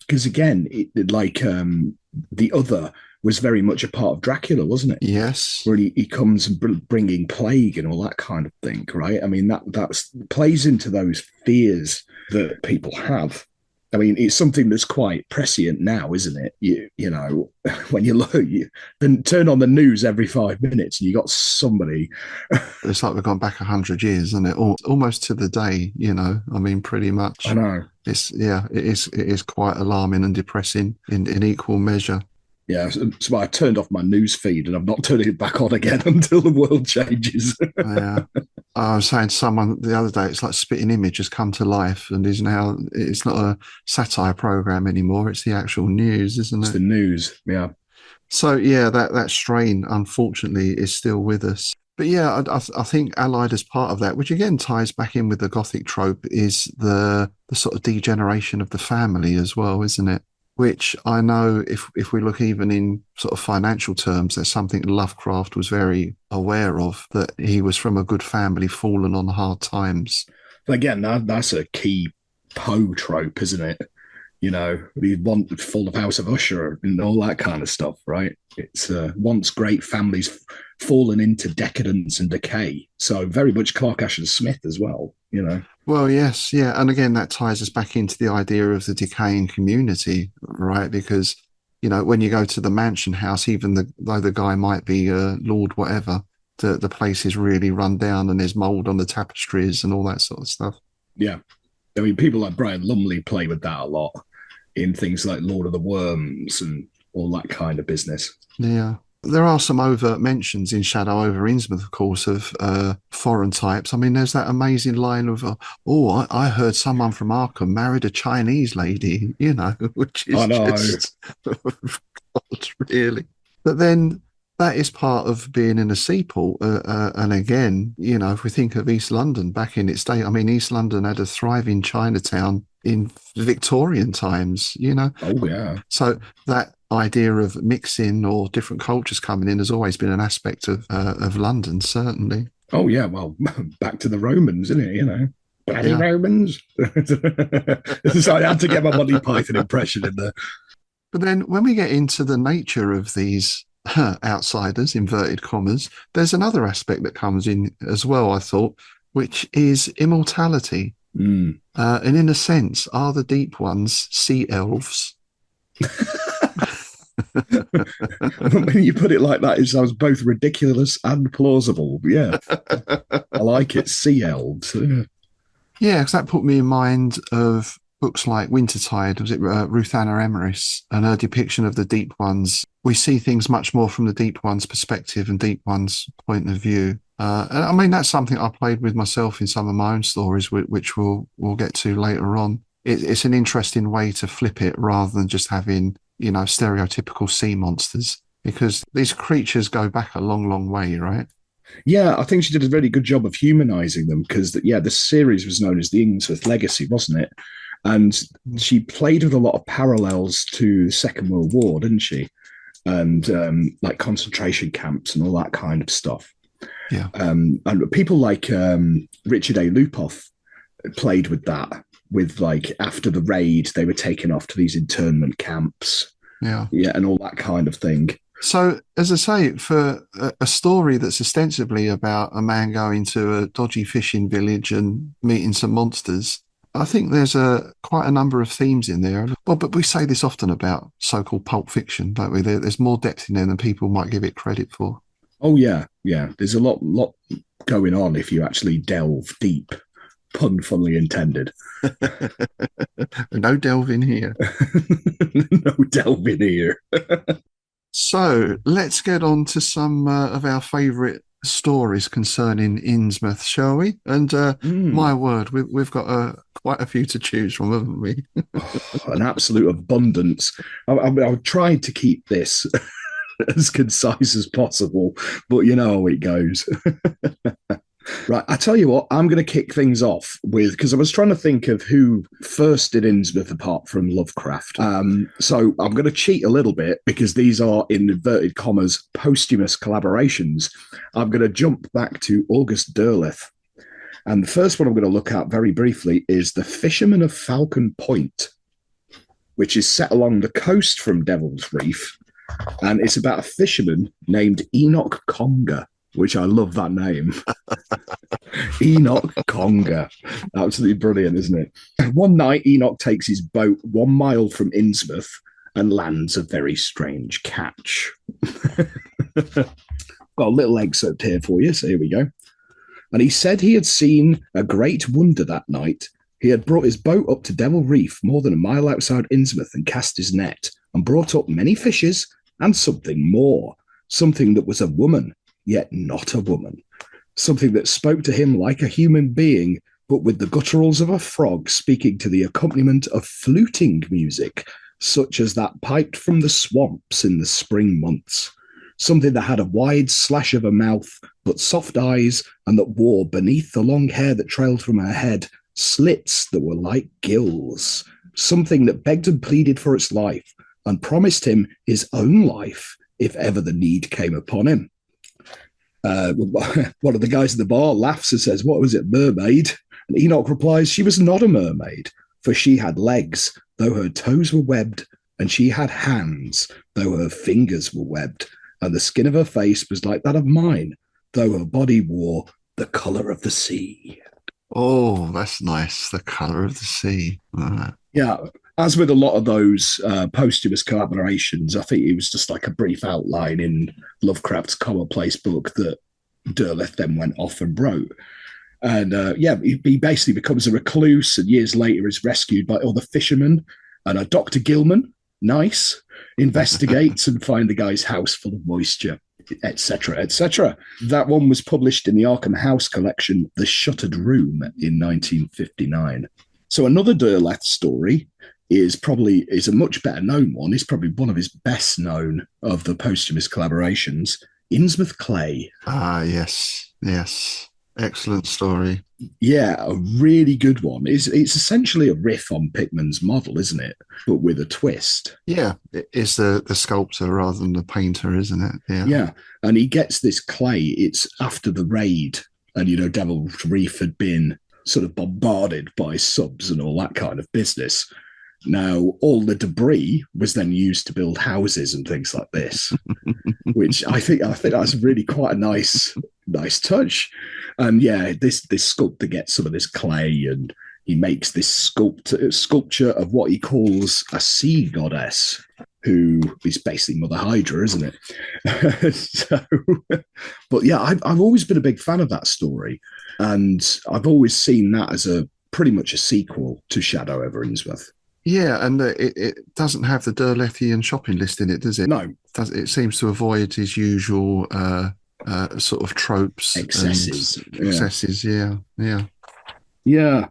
because again, the other was very much a part of Dracula, wasn't it? Yes. Where he comes and bringing plague and all that kind of thing, right? I mean, that's plays into those fears that people have. I mean, it's something that's quite prescient now, isn't it? You know, when you look, then turn on the news every 5 minutes and you got somebody. It's like we've gone back 100 years, isn't it? Almost to the day, you know. I mean, pretty much. I know. It is quite alarming and depressing in equal measure. Yeah, so I turned off my news feed and I'm not turning it back on again until the world changes. Yeah. I was saying to someone the other day, it's like Spitting Image has come to life and is now, it's not a satire program anymore. It's the actual news, isn't It's it? the news. Yeah. So yeah, that strain unfortunately is still with us. But yeah, I think allied as part of that, which again ties back in with the Gothic trope, is the sort of degeneration of the family as well, isn't it? Which I know if we look even in sort of financial terms, that's something Lovecraft was very aware of, that he was from a good family fallen on hard times. But again, that's a key Poe trope, isn't it? You know, the one full of House of Usher and all that kind of stuff, right? It's once great families fallen into decadence and decay. So very much Clark Ashton Smith as well, you know. Well, yes, yeah. And again, that ties us back into the idea of the decaying community, right? Because, you know, when you go to the mansion house, even though the guy might be Lord whatever, the place is really run down and there's mold on the tapestries and all that sort of stuff. Yeah. I mean, people like Brian Lumley play with that a lot in things like Lord of the Worms and all that kind of business. Yeah. There are some overt mentions in Shadow over Innsmouth, of course, of foreign types. I mean, there's that amazing line of, I heard someone from Arkham married a Chinese lady, you know, which is just, God, really. But then that is part of being in a seaport. And again, you know, if we think of East London back in its day, I mean, East London had a thriving Chinatown in Victorian times, you know. Oh, yeah. So that idea of mixing or different cultures coming in has always been an aspect of London, certainly. Oh, yeah. Well, back to the Romans, isn't it? You know, bloody Yeah. Romans. So I had to get my Monty Python impression in there. But then when we get into the nature of these outsiders, inverted commas, there's another aspect that comes in as well, I thought, which is immortality. Mm. And in a sense, are the deep ones sea elves? When you put it like that, it sounds both ridiculous and plausible. Yeah, I like it. Sea elves. Yeah, because that put me in mind of books like Wintertide. Was it Ruth Anna Emrys and her depiction of the deep ones? We see things much more from the deep one's perspective and deep one's point of view. And I mean, that's something I played with myself in some of my own stories, which we'll get to later on. It's an interesting way to flip it rather than just having, you know, stereotypical sea monsters, because these creatures go back a long, long way, right? Yeah, I think she did a very good job of humanizing them because, the series was known as the Innsmouth Legacy, wasn't it? And she played with a lot of parallels to the Second World War, didn't she? And like concentration camps and all that kind of stuff. Yeah. And people like Richard A. Lupoff played with that. With like after the raid, they were taken off to these internment camps. Yeah. Yeah, and all that kind of thing. So, as I say, for a story that's ostensibly about a man going to a dodgy fishing village and meeting some monsters, I think there's quite a number of themes in there. Well, but we say this often about so-called pulp fiction, don't we? There's more depth in there than people might give it credit for. Oh yeah, yeah. There's a lot going on if you actually delve deep. Pun funnily intended. No delving here. No delving here. So let's get on to some of our favourite stories concerning Innsmouth, shall we? And my word, we've got quite a few to choose from, haven't we? An absolute abundance. I've tried to keep this as concise as possible, but you know how it goes. Right, I tell you what, I'm going to kick things off with, because I was trying to think of who first did Innsmouth apart from Lovecraft. So I'm going to cheat a little bit because these are, in inverted commas, posthumous collaborations. I'm going to jump back to August Derleth. And the first one I'm going to look at very briefly is The Fisherman of Falcon Point, which is set along the coast from Devil's Reef. And it's about a fisherman named Enoch Conger, which I love that name. Enoch Conger. Absolutely brilliant, isn't it? One night, Enoch takes his boat 1 mile from Innsmouth and lands a very strange catch. Got a little excerpt here for you, so here we go. And he said he had seen a great wonder that night. He had brought his boat up to Devil Reef, more than a mile outside Innsmouth, and cast his net, and brought up many fishes, and something more, something that was a woman, yet not a woman, something that spoke to him like a human being, but with the gutturals of a frog speaking to the accompaniment of fluting music, such as that piped from the swamps in the spring months. Something that had a wide slash of a mouth, but soft eyes, and that wore, beneath the long hair that trailed from her head, slits that were like gills. Something that begged and pleaded for its life, and promised him his own life if ever the need came upon him. One of the guys at the bar laughs and says, "What was it, mermaid?" And Enoch replies, "She was not a mermaid, for she had legs, though her toes were webbed, and she had hands, though her fingers were webbed, and the skin of her face was like that of mine, though her body wore the colour of the sea." Oh, that's nice. The colour of the sea. Yeah, as with a lot of those posthumous collaborations, I think it was just like a brief outline in Lovecraft's commonplace book that Derleth then went off and wrote. And he basically becomes a recluse, and years later is rescued by other fishermen, and a Dr. Gilman, nice, investigates and find the guy's house full of moisture, etc., etc. That one was published in the Arkham House collection, The Shuttered Room, in 1959. So another Derleth story is a much better known one. It's probably one of his best known of the posthumous collaborations, Innsmouth Clay. Ah, yes. Excellent story. Yeah, a really good one. It's essentially a riff on Pickman's model, isn't it? But with a twist. Yeah, it's the sculptor rather than the painter, isn't it? Yeah, and he gets this clay. It's after the raid, and Devil's Reef had been sort of bombarded by subs and all that kind of business. Now, all the debris was then used to build houses and things like this, which I think that's really quite a nice touch. And this sculptor gets some of this clay, and he makes this sculpture of what he calls a sea goddess, who is basically Mother Hydra, isn't it? But yeah, I've always been a big fan of that story, and I've always seen that as pretty much a sequel to Shadow over Innsmouth. Yeah, and it doesn't have the Derlethian shopping list in it, does it? No. It seems to avoid his usual sort of tropes. Excesses. Yeah. Yeah.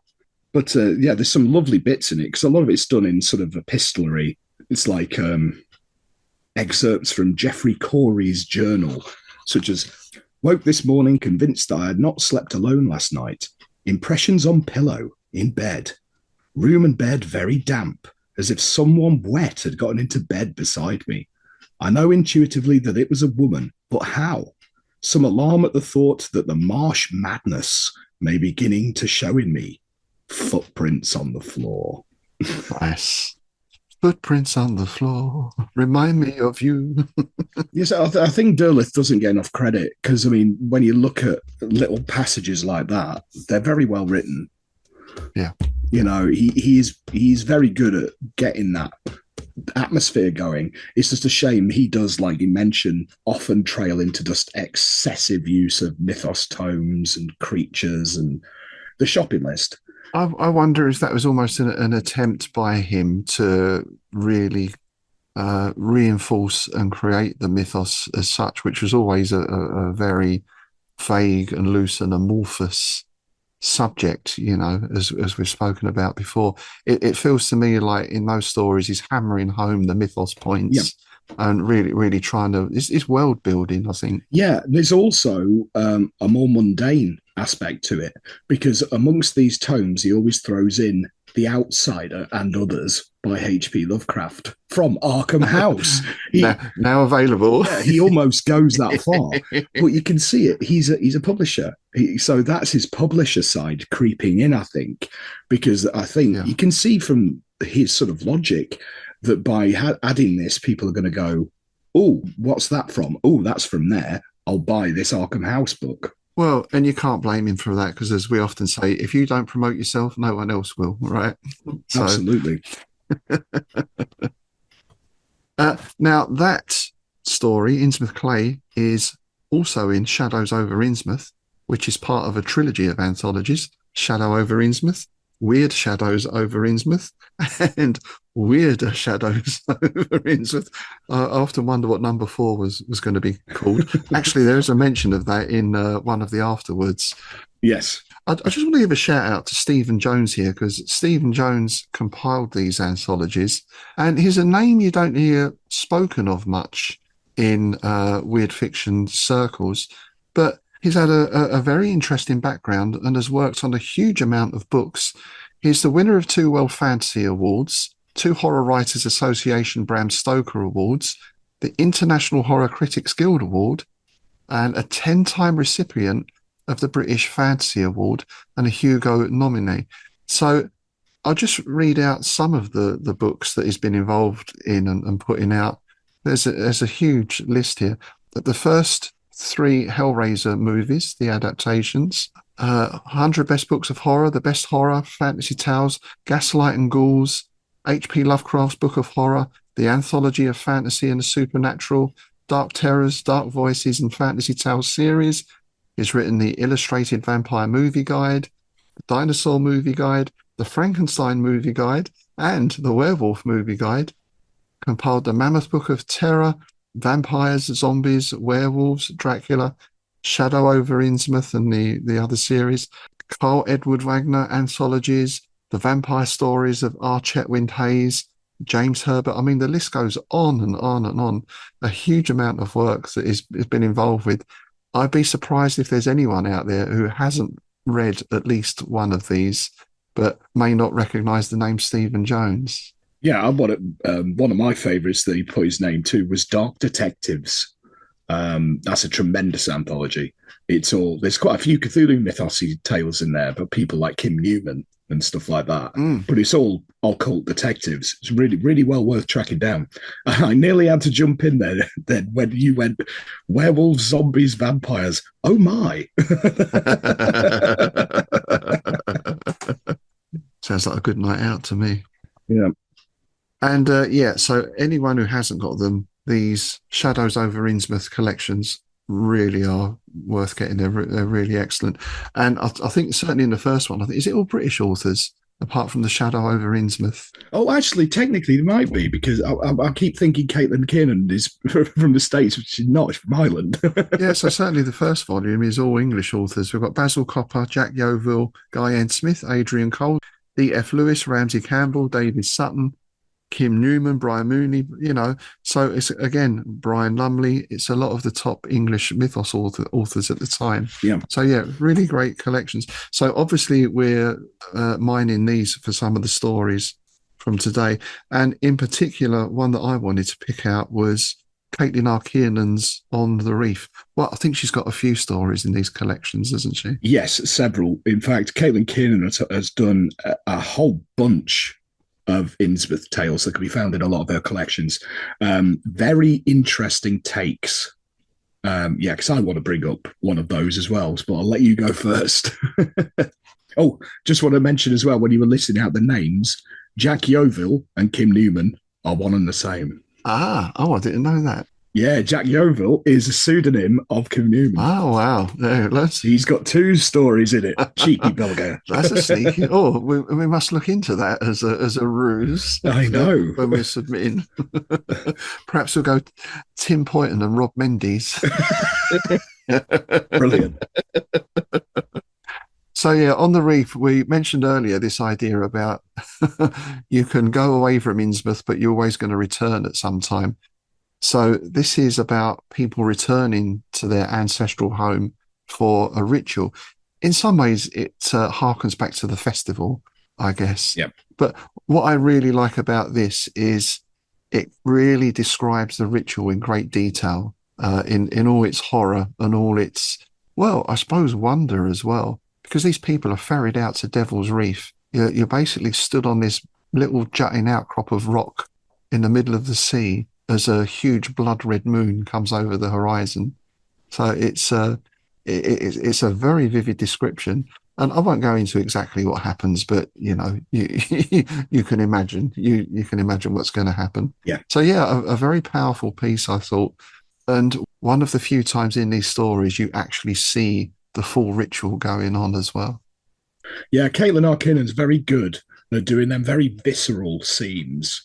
But there's some lovely bits in it, because a lot of it's done in sort of epistolary. It's like excerpts from Geoffrey Corey's journal, such as, "Woke this morning convinced I had not slept alone last night. Impressions on pillow, in bed. Room and bed very damp, as if someone wet had gotten into bed beside me. I know intuitively that it was a woman, but how? Some alarm at the thought that the marsh madness may be beginning to show in me. Footprints on the floor." Nice. Footprints on the floor remind me of you. Yes, I think Derleth doesn't get enough credit, because, I mean, when you look at little passages like that, they're very well written. Yeah. He's very good at getting that atmosphere going. It's just a shame he does, like you mentioned, often trail into just excessive use of mythos tomes and creatures and the shopping list. I wonder if that was almost an attempt by him to really reinforce and create the mythos as such, which was always a very vague and loose and amorphous subject, as we've spoken about before. It feels to me like in those stories he's hammering home the mythos points and really trying to, it's world building, I think. Yeah, there's also a more mundane aspect to it, because amongst these tomes he always throws in The Outsider and Others by H.P. Lovecraft from Arkham House. Now available. Yeah, he almost goes that far, but you can see it. He's a publisher, so that's his publisher side creeping in, I think, because I think you can see from his sort of logic that by adding this, people are going to go, "Oh, what's that from? Oh, that's from there. I'll buy this Arkham House book." Well, and you can't blame him for that, because as we often say, if you don't promote yourself, no one else will, right? So, absolutely. Now, that story, Innsmouth Clay, is also in Shadows over Innsmouth, which is part of a trilogy of anthologies, Shadow over Innsmouth, Weird Shadows over Innsmouth and Weirder Shadows over Innsmouth. I often wonder what number 4 was going to be called. Actually, there is a mention of that in one of the afterwards. Yes. I just want to give a shout out to Stephen Jones here, because Stephen Jones compiled these anthologies, and he's a name you don't hear spoken of much in weird fiction circles, but he's had a very interesting background and has worked on a huge amount of books. He's the winner of 2 World Fantasy Awards, 2 Horror Writers Association Bram Stoker Awards, the International Horror Critics Guild Award, and a 10-time recipient of the British Fantasy Award and a Hugo nominee. So I'll just read out some of the books that he's been involved in and putting out. There's a huge list here. The first 3 Hellraiser movies, the adaptations, 100 Best Books of Horror, the Best Horror, Fantasy Tales, Gaslight and Ghouls, H.P. Lovecraft's Book of Horror, the Anthology of Fantasy and the Supernatural, Dark Terrors, Dark Voices and Fantasy Tales series. He's written the Illustrated Vampire Movie Guide, the Dinosaur Movie Guide, the Frankenstein Movie Guide, and the Werewolf Movie Guide. Compiled the Mammoth Book of Terror, Vampires, Zombies, Werewolves, Dracula, Shadow over Innsmouth and the other series, Carl Edward Wagner anthologies, the Vampire Stories of R. Chetwynd Hayes, James Herbert. I mean, the list goes on and on and on. A huge amount of work that he's been involved with. I'd be surprised if there's anyone out there who hasn't read at least one of these, but may not recognise the name Stephen Jones. Yeah, one of my favourites that he put his name to was Dark Detectives. That's a tremendous anthology. There's quite a few Cthulhu mythosy tales in there, but people like Kim Newman and stuff like that. But it's all occult detectives. It's really, really well worth tracking down. I nearly had to jump in there then when you went werewolves, zombies, vampires. Oh my! Sounds like a good night out to me. Yeah. And so anyone who hasn't got them, these Shadows over Innsmouth collections really are worth getting. They're really excellent. And I think certainly in the first one, is it all British authors apart from the Shadow over Innsmouth? Oh, actually, technically, there might be, because I keep thinking Caitlin Kiernan is from the States, which is not. It's from Ireland. Yeah, so certainly the first volume is all English authors. We've got Basil Copper, Jack Yeovil, Guy N. Smith, Adrian Cole, D.F. Lewis, Ramsey Campbell, David Sutton, Kim Newman, Brian Mooney, so it's again Brian Lumley. It's a lot of the top English mythos authors at the time. Yeah. So yeah, really great collections. So obviously we're mining these for some of the stories from today, and in particular, one that I wanted to pick out was Caitlin R. Kiernan's On the Reef. Well, I think she's got a few stories in these collections, hasn't she? Yes, several. In fact, Caitlin Kiernan has done a whole bunch of Innsmouth tales that can be found in a lot of her collections. Very interesting takes. Because I want to bring up one of those as well, but I'll let you go first. Oh, just want to mention as well, when you were listing out the names, Jack Yeovil and Kim Newman are one and the same. I didn't know that. Yeah, Jack Yeovil is a pseudonym of Kim Newman. Oh, wow. He's got 2 stories in it. Cheeky bugger. That's a sneaky. Oh, we must look into that as a ruse. I know. When we're submitting. Perhaps we'll go Tim Poynton and Rob Mendes. Brilliant. So, yeah, On the Reef, we mentioned earlier this idea about you can go away from Innsmouth, but you're always going to return at some time. So this is about people returning to their ancestral home for a ritual. In some ways, it harkens back to the festival, I guess. Yep. But what I really like about this is it really describes the ritual in great detail, in all its horror and all its, well, I suppose wonder as well, because these people are ferried out to Devil's Reef. You're basically stood on this little jutting outcrop of rock in the middle of the sea as a huge blood red moon comes over the horizon. So it's a very vivid description, and I won't go into exactly what happens, but you can imagine you can imagine what's going to happen. Yeah. So yeah, a very powerful piece, I thought, and one of the few times in these stories you actually see the full ritual going on as well. Yeah, Caitlin R. Kinnon's very good at doing them very visceral scenes.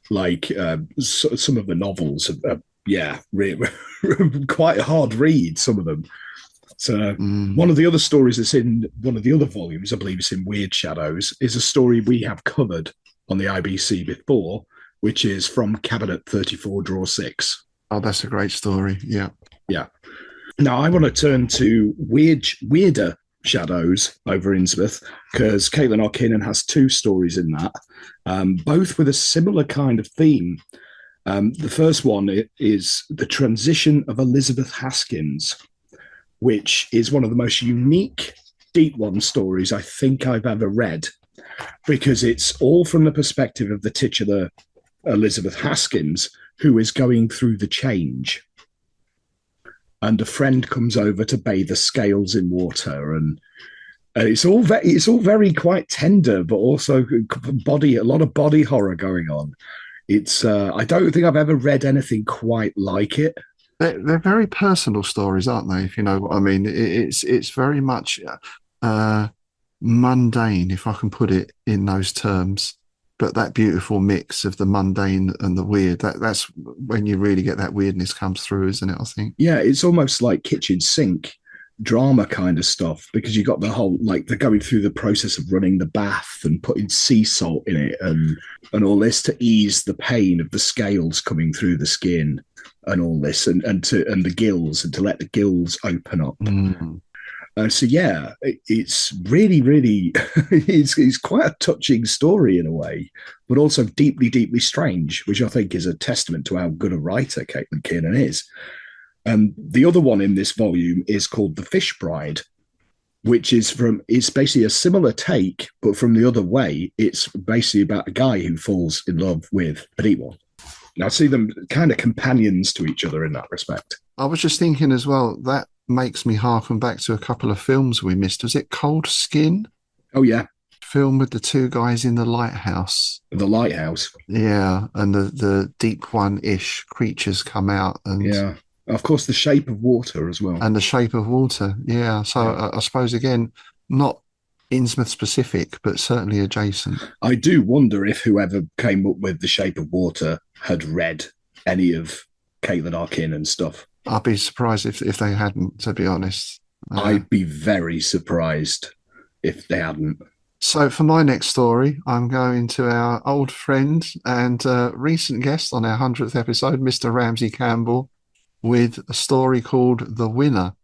Like some of the novels yeah, quite a hard read, some of them. So one Mm. of the other stories that's in one of the other volumes, I believe it's in Weird Shadows, is a story we have covered on the IBC before, which is From Cabinet 34, Drawer 6. Oh, that's a great story. Yeah. Yeah. Now I want to turn to weirder shadows over Innsmouth because Caitlin R. Kinnon has two stories in that, both with a similar kind of theme. The first one is the transition of Elizabeth Haskins, which is one of the most unique Deep One stories I think I've ever read, because it's all from the perspective of the titular Elizabeth Haskins, who is going through the change. And a friend comes over to bathe the scales in water, and it's all very quite tender, but also a lot of body horror going on. It's I don't think I've ever read anything quite like it. They're very personal stories, aren't they? If you know what I mean. It's very much mundane, if I can put it in those terms. But that beautiful mix of the mundane and the weird, that's when you really get that weirdness comes through, isn't it? I think. Yeah, it's almost like kitchen sink drama kind of stuff, because you got the whole, like, they're going through the process of running the bath and putting sea salt in it and all this to ease the pain of the scales coming through the skin and all this, and the gills, and to let the gills open up. Mm. So yeah, it's really, really, it's quite a touching story in a way, but also deeply, deeply strange, which I think is a testament to how good a writer Caitlin Kiernan is. The other one in this volume is called The Fish Bride, which is basically a similar take, but from the other way. It's basically about a guy who falls in love with a deep one. Now I see them kind of companions to each other in that respect. I was just thinking as well, that makes me harken back to a couple of films we missed. Was it Cold Skin? Oh yeah, Film with the two guys in the lighthouse. The Lighthouse. Yeah, and the deep one-ish creatures come out, and Yeah, of course, The Shape of Water as well. and The Shape of Water. Yeah, so I suppose again, not Innsmouth specific, but certainly adjacent. I do wonder if whoever came up with The Shape of Water had read any of Caitlin R. Kinnon's stuff. I'd be surprised if they hadn't, to be honest. I'd be very surprised if they hadn't. So for my next story, I'm going to our old friend and recent guest on our 100th episode, Mr. Ramsey Campbell, with a story called The Winner.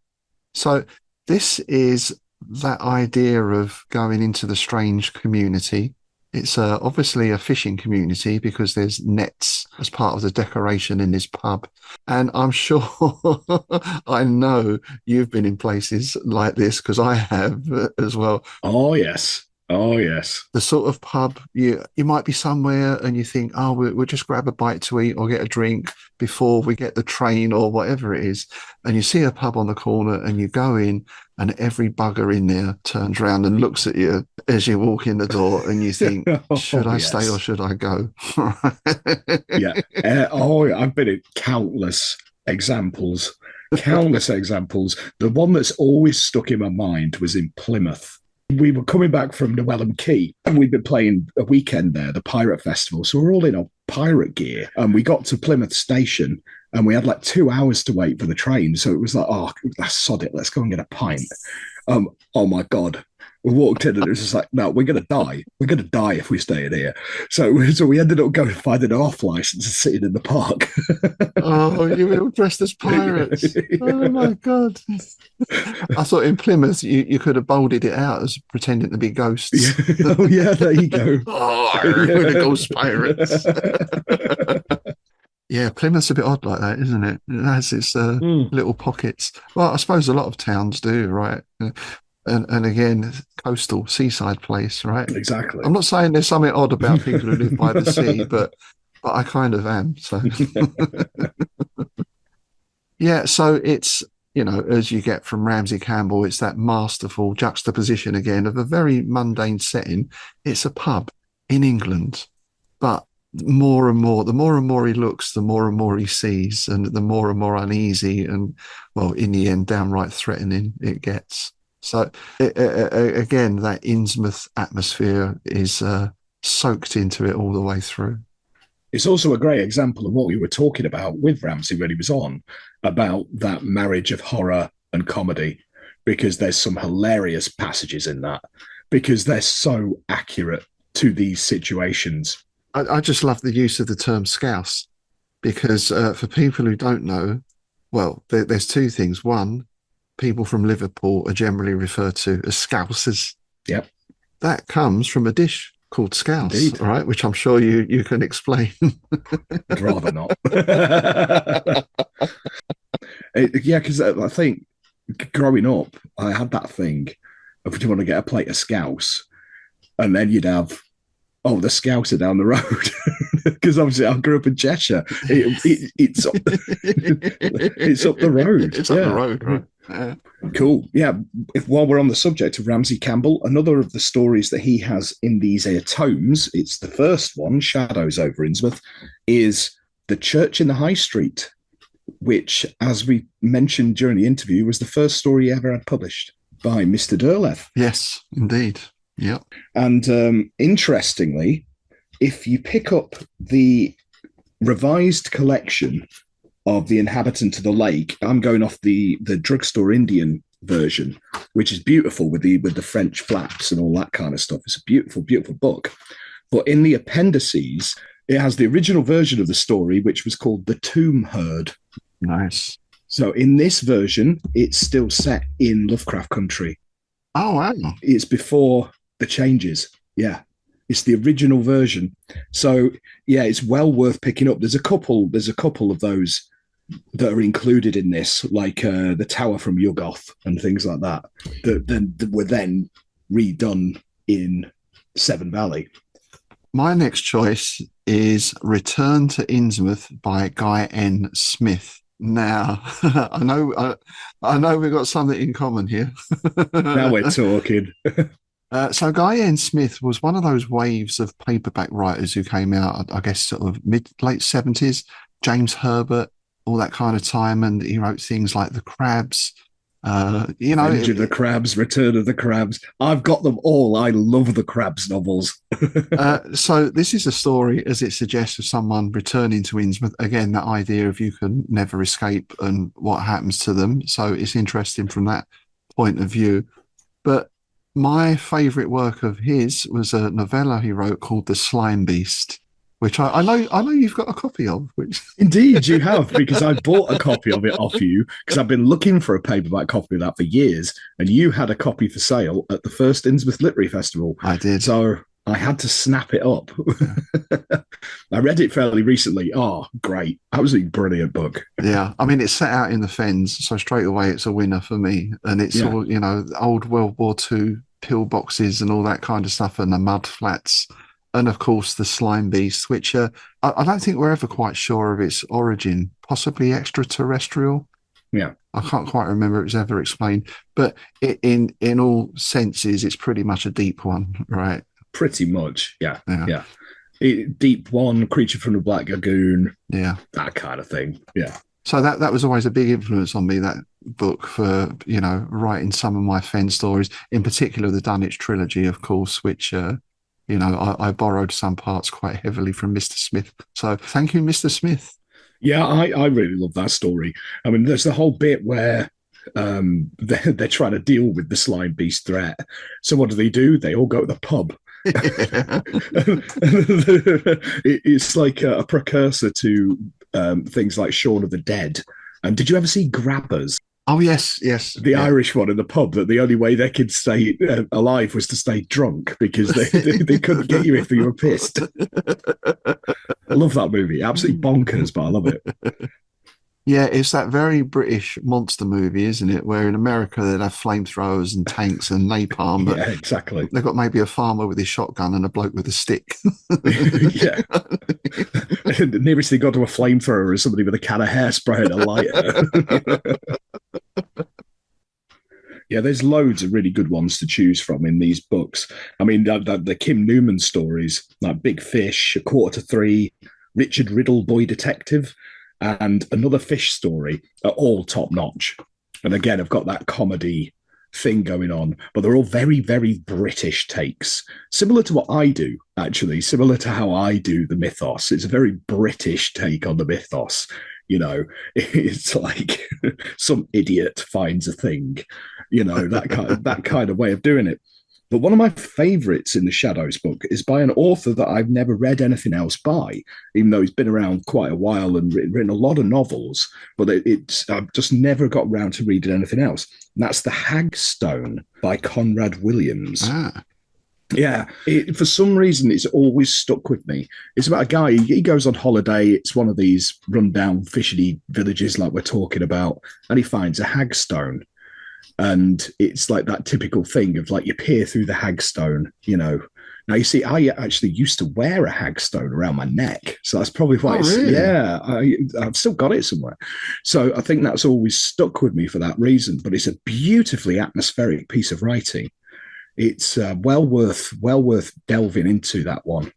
So this is that idea of going into the strange community. It's obviously a fishing community because there's nets as part of the decoration in this pub. And I'm sure I know you've been in places like this because I have as well. Oh, yes. Oh, yes. The sort of pub, you might be somewhere and you think, oh, we'll just grab a bite to eat or get a drink before we get the train or whatever it is. And you see a pub on the corner and you go in and every bugger in there turns around and looks at you as you walk in the door and you think, should I stay or should I go? Yeah. I've been in countless examples. The one that's always stuck in my mind was in Plymouth. We were coming back from Llewellyn Quay and we'd been playing a weekend there, the Pirate Festival. So we're all in our pirate gear and we got to Plymouth Station and we had like 2 hours to wait for the train. So it was like, oh, sod it. Let's go and get a pint. Oh my God. We walked in and it was just like, no, we're going to die. We're going to die if we stay in here. So we ended up going finding an off license and sitting in the park. Oh, you were all dressed as pirates. Oh my God. I thought in Plymouth you could have bolded it out as pretending to be ghosts. Oh yeah, there you go. Oh, we're the ghost pirates. Yeah, Plymouth's a bit odd like that, isn't it? It has its little pockets. Well, I suppose a lot of towns do, right? And again, coastal seaside place, right? Exactly. I'm not saying there's something odd about people who live by the sea, but I kind of am. So yeah, so it's, you know, as you get from Ramsey Campbell, it's that masterful juxtaposition again of a very mundane setting. It's a pub in England, but more and more, the more and more he looks, the more and more he sees, and the more and more uneasy and, well, in the end, downright threatening it gets. So again, that Innsmouth atmosphere is soaked into it all the way through. It's also a great example of what we were talking about with Ramsay when he was on, about that marriage of horror and comedy, because there's some hilarious passages in that, because they're so accurate to these situations. I just love the use of the term scouse, because for people who don't know, well, there's two things. One, people from Liverpool are generally referred to as scousers. Yep. That comes from a dish called scouse, Indeed. right? Which I'm sure you can explain. I'd rather not. Yeah, because I think growing up, I had that thing of, do you want to get a plate of scouse? And then you'd have, oh, the Scouser down the road. Because obviously I grew up in Cheshire. It's up, it's up the road. It's up the road, right? Yeah. Cool. Yeah. While we're on the subject of Ramsay Campbell, another of the stories that he has in these tomes, it's the first one, Shadows over Innsmouth, is The Church in the High Street, which, as we mentioned during the interview, was the first story he ever had published by Mr. Derleth. Yes, indeed. Yep. And interestingly, if you pick up the revised collection of The Inhabitant of the Lake, I'm going off the Drugstore Indian version, which is beautiful with the French flaps and all that kind of stuff. It's a beautiful, beautiful book. But in the appendices, it has the original version of the story, which was called The Tomb Herd. Nice. So in this version, it's still set in Lovecraft country. Oh, wow. It's before the changes. Yeah. It's the original version. So yeah, it's well worth picking up. There's a couple of those that are included in this, like the Tower from Yuggoth and things like that, that were then redone in Severn Valley. My next choice is Return to Innsmouth by Guy N. Smith. Now, I know we've got something in common here. Now we're talking. So Guy N. Smith was one of those waves of paperback writers who came out, I guess, sort of late 70s. James Herbert, all that kind of time, and he wrote things like The Crabs. Revenge of the Crabs, Return of the Crabs. I've got them all. I love the Crabs novels. So this is a story, as it suggests, of someone returning to Innsmouth. Again, that idea of you can never escape and what happens to them. So it's interesting from that point of view. But my favourite work of his was a novella he wrote called The Slime Beast, which I know you've got a copy of. Which Indeed, you have, because I bought a copy of it off you, because I've been looking for a paperback copy of that for years, and you had a copy for sale at the first Innsmouth Literary Festival. I did. So I had to snap it up. I read it fairly recently. Oh, great. Absolutely brilliant book. Yeah. I mean, it's set out in the Fens, so straight away it's a winner for me. And it's all, old World War II pillboxes and all that kind of stuff, and the mud flats. And of course, the Slime Beast, which I don't think we're ever quite sure of its origin, possibly extraterrestrial. Yeah. I can't quite remember if it was ever explained, but in all senses, it's pretty much a deep one, right? Pretty much, yeah. Deep one, Creature from the Black Lagoon, that kind of thing, yeah. So that was always a big influence on me, that book, for, writing some of my Fen stories, in particular the Dunwich trilogy, of course, which... I borrowed some parts quite heavily from Mr. Smith. So thank you, Mr. Smith. Yeah, I really love that story. I mean, there's the whole bit where they're trying to deal with the Slime Beast threat. So what do? They all go to the pub. It's like a precursor to things like Shaun of the Dead. And did you ever see Grabbers? Oh, yes. The Irish one in the pub, that the only way they could stay alive was to stay drunk, because they couldn't get you if you were pissed. I love that movie. Absolutely bonkers, but I love it. Yeah, it's that very British monster movie, isn't it? Where in America they'd have flamethrowers and tanks and napalm. But yeah, exactly. They've got maybe a farmer with his shotgun and a bloke with a stick. Yeah. The nearest they got to a flamethrower is somebody with a can of hairspray and a lighter. Yeah, there's loads of really good ones to choose from in these books. I mean, the Kim Newman stories, like Big Fish, A Quarter to Three, Richard Riddle, Boy Detective, and Another Fish Story are all top notch. And again, I've got that comedy thing going on, but they're all very, very British takes, similar to what I do, actually, similar to how I do the mythos. It's a very British take on the mythos. It's like some idiot finds a thing, that kind of way of doing it. But one of my favorites in the Shadows book is by an author that I've never read anything else by, even though he's been around quite a while and written a lot of novels, but I've just never got around to reading anything else. And that's The Hagstone by Conrad Williams. Yeah, for some reason, it's always stuck with me. It's about a guy, he goes on holiday. It's one of these rundown fishery villages like we're talking about, and he finds a hagstone. And it's like that typical thing of like you peer through the hagstone, Now, you see, I actually used to wear a hagstone around my neck. So that's probably why really? Yeah, I've still got it somewhere. So I think that's always stuck with me for that reason. But it's a beautifully atmospheric piece of writing. It's well worth delving into that one.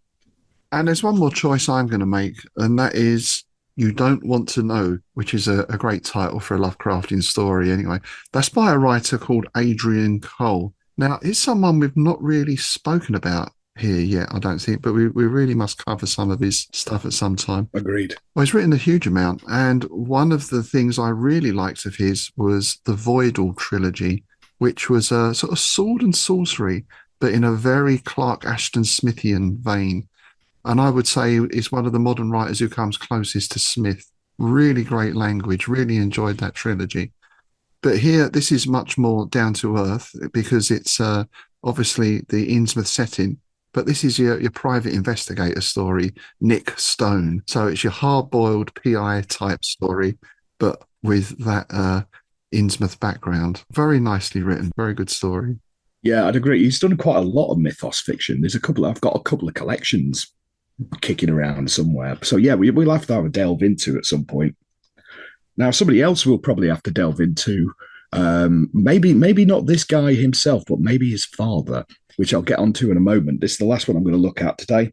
And there's one more choice I'm going to make, and that is You Don't Want to Know, which is a great title for a Lovecraftian story anyway. That's by a writer called Adrian Cole. Now, it's someone we've not really spoken about here yet, I don't think, but we really must cover some of his stuff at some time. Agreed. Well, he's written a huge amount, and one of the things I really liked of his was the Voidal trilogy, which was a sort of sword and sorcery, but in a very Clark Ashton Smithian vein. And I would say is one of the modern writers who comes closest to Smith. Really great language, really enjoyed that trilogy. But here, this is much more down to earth because it's obviously the Innsmouth setting, but this is your private investigator story, Nick Stone. So it's your hard-boiled PI type story, but with that Innsmouth background. Very nicely written, very good story. Yeah, I'd agree. He's done quite a lot of mythos fiction. I've got a couple of collections kicking around somewhere. So yeah, we'll have to have a delve into at some point. Now, somebody else we'll probably have to delve into, maybe not this guy himself, but maybe his father, which I'll get onto in a moment. This is the last one I'm going to look at today.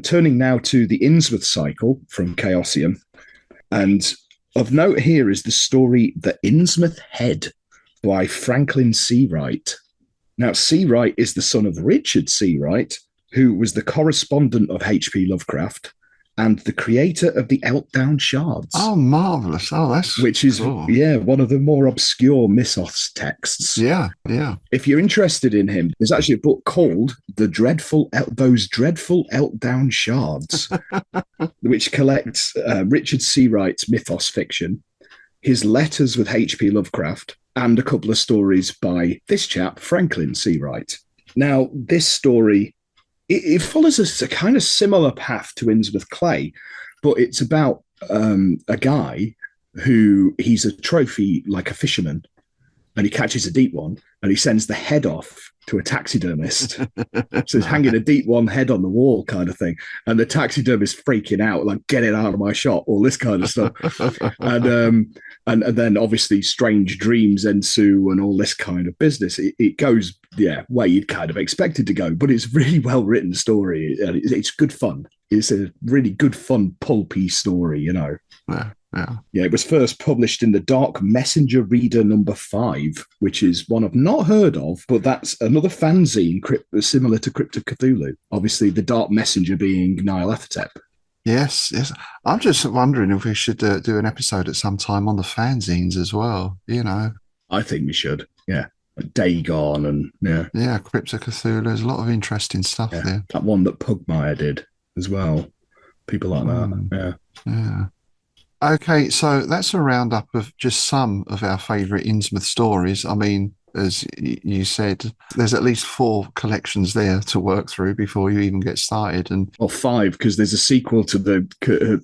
Turning now to the Innsmouth cycle from Chaosium. And of note here is the story The Innsmouth Head by Franklin Seawright. Now, Seawright is the son of Richard Seawright, who was the correspondent of H.P. Lovecraft and the creator of the Elkdown Shards. Oh, marvellous. Oh, that's which is, cool. One of the more obscure mythos texts. Yeah. If you're interested in him, there's actually a book called Those Dreadful Elkdown Shards, which collects Richard Seawright's mythos fiction, his letters with H.P. Lovecraft, and a couple of stories by this chap, Franklin Seawright. Now, this story, it follows a kind of similar path to Innsmouth Clay, but it's about a guy who he's a trophy, like a fisherman, and he catches a deep one, and he sends the head off to a taxidermist. So he's hanging a deep one head on the wall kind of thing. And the taxidermist freaking out, like, get it out of my shop, all this kind of stuff. And then obviously strange dreams ensue and all this kind of business. It goes, where you'd kind of expect it to go, but it's a really well written story. And it's good fun. It's a really good fun, pulpy story, Yeah, it was first published in the Dark Messenger Reader number 5, which is one I've not heard of, but that's another fanzine similar to Crypt of Cthulhu. Obviously, the Dark Messenger being Nyarlathotep. Yes. I'm just wondering if we should do an episode at some time on the fanzines as well, I think we should, yeah. Dagon and, Yeah, Crypt of Cthulhu. There's a lot of interesting stuff there. That one that Pugmire did as well. People like that, Yeah. Okay, so that's a roundup of just some of our favourite Innsmouth stories. I mean, as you said, there's at least 4 collections there to work through before you even get started. Well, 5, because there's a sequel to the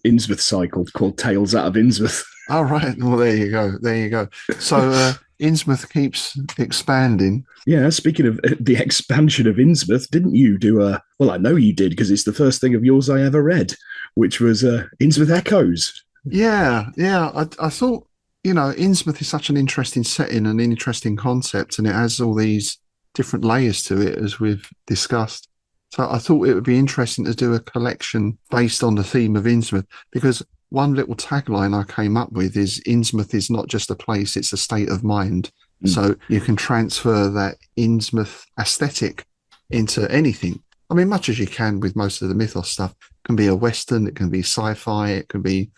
Innsmouth cycle called Tales Out of Innsmouth. Oh, right. Well, there you go. So Innsmouth keeps expanding. Yeah, speaking of the expansion of Innsmouth, didn't you do well, I know you did, because it's the first thing of yours I ever read, which was Innsmouth Echoes. Yeah. I thought, Innsmouth is such an interesting setting and an interesting concept, and it has all these different layers to it, as we've discussed. So I thought it would be interesting to do a collection based on the theme of Innsmouth, because one little tagline I came up with is Innsmouth is not just a place, it's a state of mind. So you can transfer that Innsmouth aesthetic into anything. I mean, much as you can with most of the mythos stuff. It can be a Western, it can be sci-fi, it can be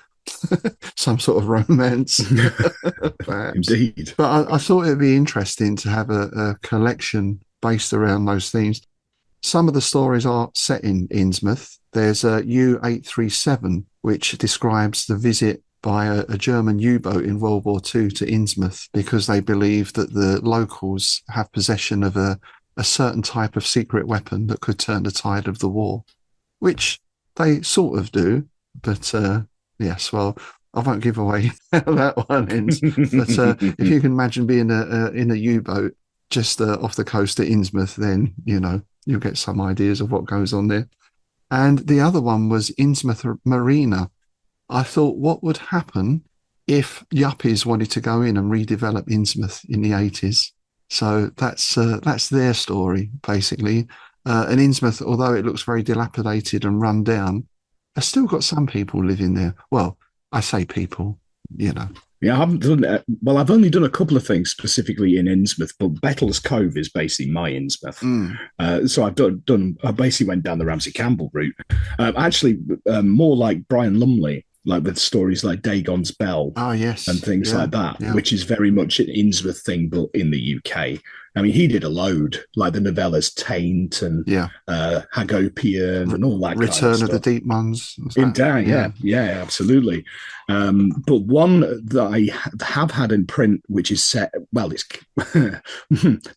some sort of romance, perhaps. Indeed. But I thought it'd be interesting to have a collection based around those themes. Some of the stories are set in Innsmouth. There's a U-837, which describes the visit by a German U-boat in World War II to Innsmouth because they believe that the locals have possession of a certain type of secret weapon that could turn the tide of the war, which they sort of do. But yes, well, I won't give away how that one ends. But if you can imagine being in a U-boat just off the coast of Innsmouth, then, you'll get some ideas of what goes on there. And the other one was Innsmouth Marina. I thought, what would happen if yuppies wanted to go in and redevelop Innsmouth in the 80s? So that's their story, basically. And Innsmouth, although it looks very dilapidated and run down, has still got some people living there. Well, I say people, Yeah, I haven't done it. Well, I've only done a couple of things specifically in Innsmouth, but Bettles Cove is basically my Innsmouth. So I basically went down the Ramsey Campbell route. Actually, more like Brian Lumley, like with stories like Dagon's Bell and things like that, which is very much an Innsmouth thing, but in the UK. I mean, he did a load, like the novellas Taint and Hagopian and all that Return kind of of the stuff. Deep Ones. Yeah, absolutely. But one that I have had in print, which is set, well, it's,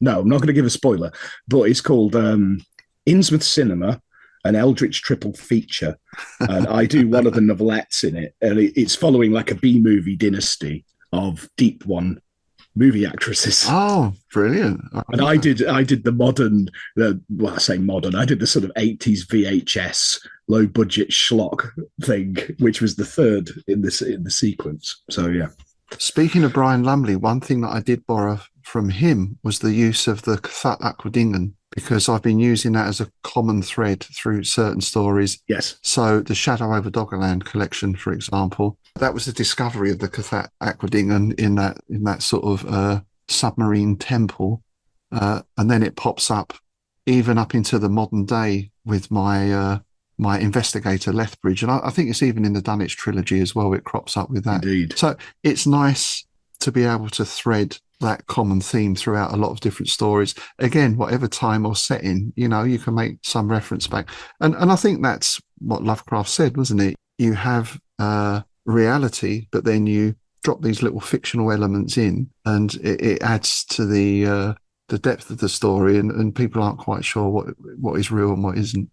no, I'm not going to give a spoiler, but it's called Innsmouth Cinema, an Eldritch triple feature. And I do one of the novelettes in it. And it's following like a B-movie dynasty of Deep One movie actresses. Oh, brilliant. And I did the modern, I say modern, I did the sort of 80s VHS low budget schlock thing, which was the third in the sequence. So yeah. Speaking of Brian Lumley, one thing that I did borrow from him was the use of the Cathat Aquadingan, because I've been using that as a common thread through certain stories. Yes. So the Shadow over Doggerland collection, for example, that was the discovery of the Cathat Aquadingan in that sort of submarine temple. And then it pops up even up into the modern day with my my investigator Lethbridge. And I think it's even in the Dunwich trilogy as well. It crops up with that. Indeed. So it's nice to be able to thread that common theme throughout a lot of different stories. Again, whatever time or setting, you can make some reference back. And I think that's what Lovecraft said, wasn't it? You have reality, but then you drop these little fictional elements in, and it adds to the depth of the story, and people aren't quite sure what is real and what isn't.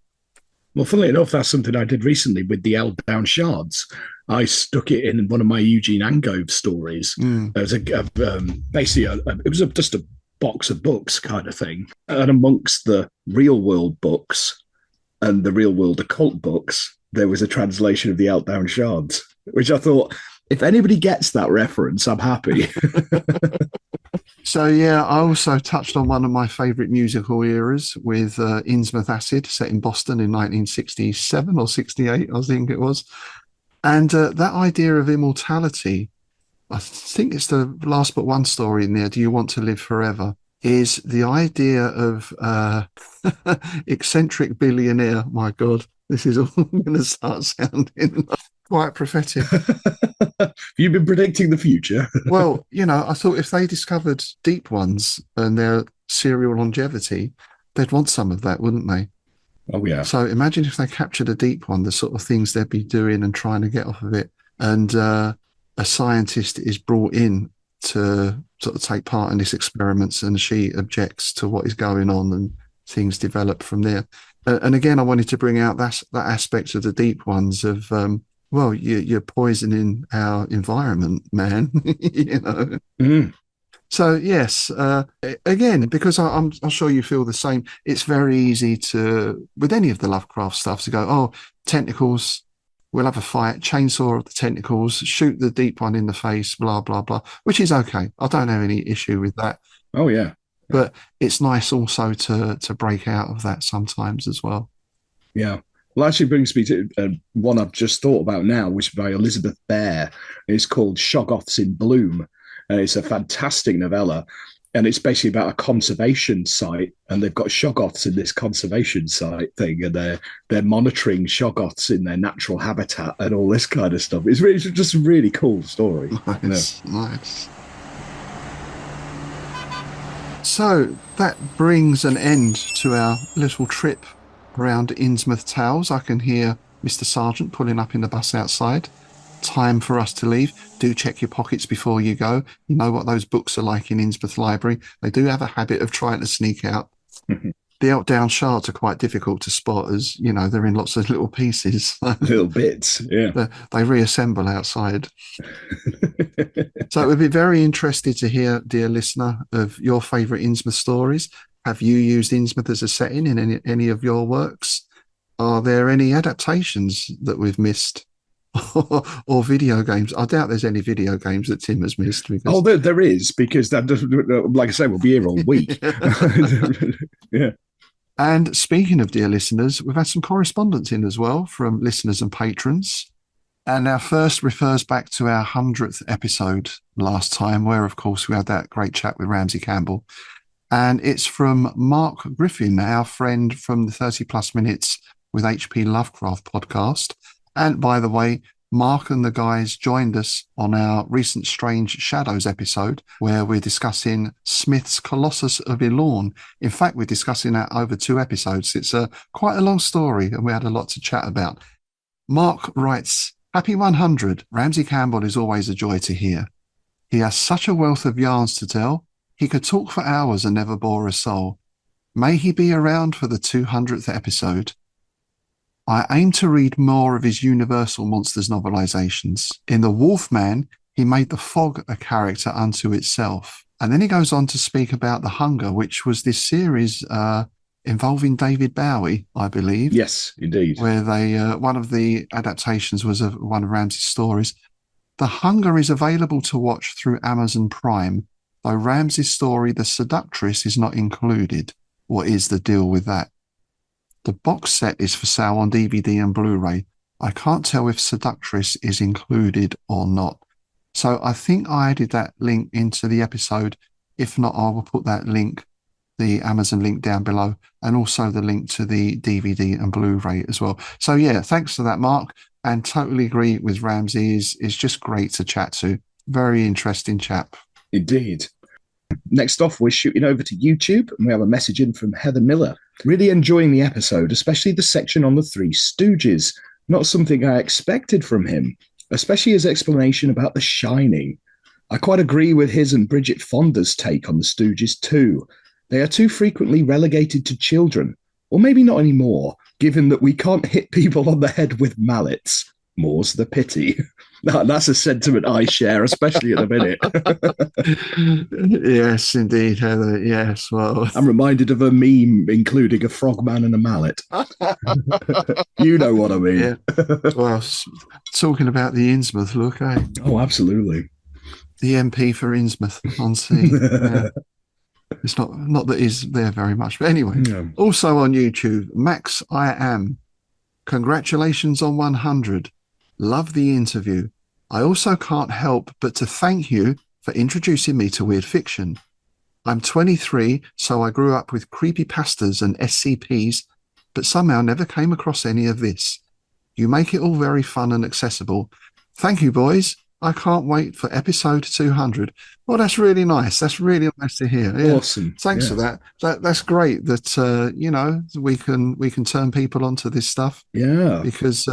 Well, funnily enough, that's something I did recently with the Elddown Shards. I stuck it in one of my Eugene Angove stories. There was it was just a box of books kind of thing. And amongst the real world books and the real world occult books, there was a translation of the Elddown Shards, which I thought, if anybody gets that reference, I'm happy. So, yeah, I also touched on one of my favourite musical eras with Innsmouth Acid, set in Boston in 1967 or 68, I think it was. And that idea of immortality, I think it's the last but one story in there, Do You Want to Live Forever, is the idea of eccentric billionaire. My God, this is all going to start sounding quite prophetic. You've been predicting the future. Well, I thought if they discovered Deep Ones and their serial longevity, they'd want some of that, wouldn't they? Oh, yeah. So imagine if they captured a Deep One, the sort of things they'd be doing and trying to get off of it. And a scientist is brought in to sort of take part in these experiments, and she objects to what is going on, and things develop from there. And again, I wanted to bring out that aspect of the Deep Ones of, well, you're poisoning our environment, man. So yes, again, because I'm sure you feel the same. It's very easy to, with any of the Lovecraft stuff, to go, oh, tentacles, we'll have a fight, chainsaw of the tentacles, shoot the Deep One in the face, blah blah blah, which is okay. I don't have any issue with that. Oh yeah, but it's nice also to break out of that sometimes as well. Yeah. Well, actually brings me to one I've just thought about now, which is by Elizabeth Bear. It's called Shoggoths in Bloom. It's a fantastic novella. And it's basically about a conservation site, and they've got shoggoths in this conservation site thing, and they're monitoring shoggoths in their natural habitat and all this kind of stuff. It's just a really cool story. Nice, nice. So that brings an end to our little trip around Innsmouth Towers. I can hear Mr. Sergeant pulling up in the bus outside. Time for us to leave. Do check your pockets before you go. You know what those books are like in Innsmouth Library. They do have a habit of trying to sneak out. The out-down shards are quite difficult to spot, as you know, they're in lots of little pieces. Little bits, yeah. They reassemble outside. So it would be very interested to hear, dear listener, of your favourite Innsmouth stories. Have you used Innsmouth as a setting in any of your works? Are there any adaptations that we've missed? Or video games? I doubt there's any video games that Tim has missed. Because... there is, because that doesn't, like I say, we'll be here all week. Yeah. And speaking of dear listeners, we've had some correspondence in as well from listeners and patrons. And our first refers back to our 100th episode last time, where, of course, we had that great chat with Ramsey Campbell. And it's from Mark Griffin, our friend from the 30 Plus Minutes with H.P. Lovecraft podcast. And by the way, Mark and the guys joined us on our recent Strange Shadows episode, where we're discussing Smith's Colossus of Elorn. In fact, we're discussing that over 2 episodes. It's quite a long story, and we had a lot to chat about. Mark writes, Happy 100. Ramsey Campbell is always a joy to hear. He has such a wealth of yarns to tell. He could talk for hours and never bore a soul. May he be around for the 200th episode. I aim to read more of his Universal Monsters novelizations. In The Wolfman, he made the fog a character unto itself. And then he goes on to speak about The Hunger, which was this series involving David Bowie, I believe. Yes, indeed. Where they one of the adaptations was of one of Ramsey's stories. The Hunger is available to watch through Amazon Prime, though Ramsey's story, The Seductress, is not included. What is the deal with that? The box set is for sale on DVD and Blu-ray. I can't tell if Seductress is included or not. So I think I added that link into the episode. If not, I will put that link, the Amazon link, down below, and also the link to the DVD and Blu-ray as well. So yeah, thanks for that, Mark. And totally agree with Ramsey. Is just great to chat to. Very interesting chap. Indeed. Next off, we're shooting over to YouTube, and we have a message in from Heather Miller. Really enjoying the episode, especially the section on the Three Stooges. Not something I expected from him, especially his explanation about The Shining. I quite agree with his and Bridget Fonda's take on the Stooges too. They are too frequently relegated to children, or maybe not anymore, given that we can't hit people on the head with mallets. More's the pity. That's a sentiment I share, especially at the minute. Yes, indeed, Heather. Yes, well, I'm reminded of a meme including a frogman and a mallet. You know what I mean. Yeah. Well, talking about the Innsmouth look, eh? Oh, absolutely. The MP for Innsmouth on scene. Yeah. It's not that he's there very much, but anyway. Yeah. Also on YouTube, Max I Am. Congratulations on 100. Love the interview. I also can't help but to thank you for introducing me to weird fiction. I'm 23, so I grew up with creepypastas and SCPs, but somehow never came across any of this. You make it all very fun and accessible. Thank you, boys. I can't wait for episode 200. Well, that's really nice. That's really nice to hear. Yeah. Awesome. Thanks for that. That's great that, you know, we can turn people onto this stuff. Yeah. Because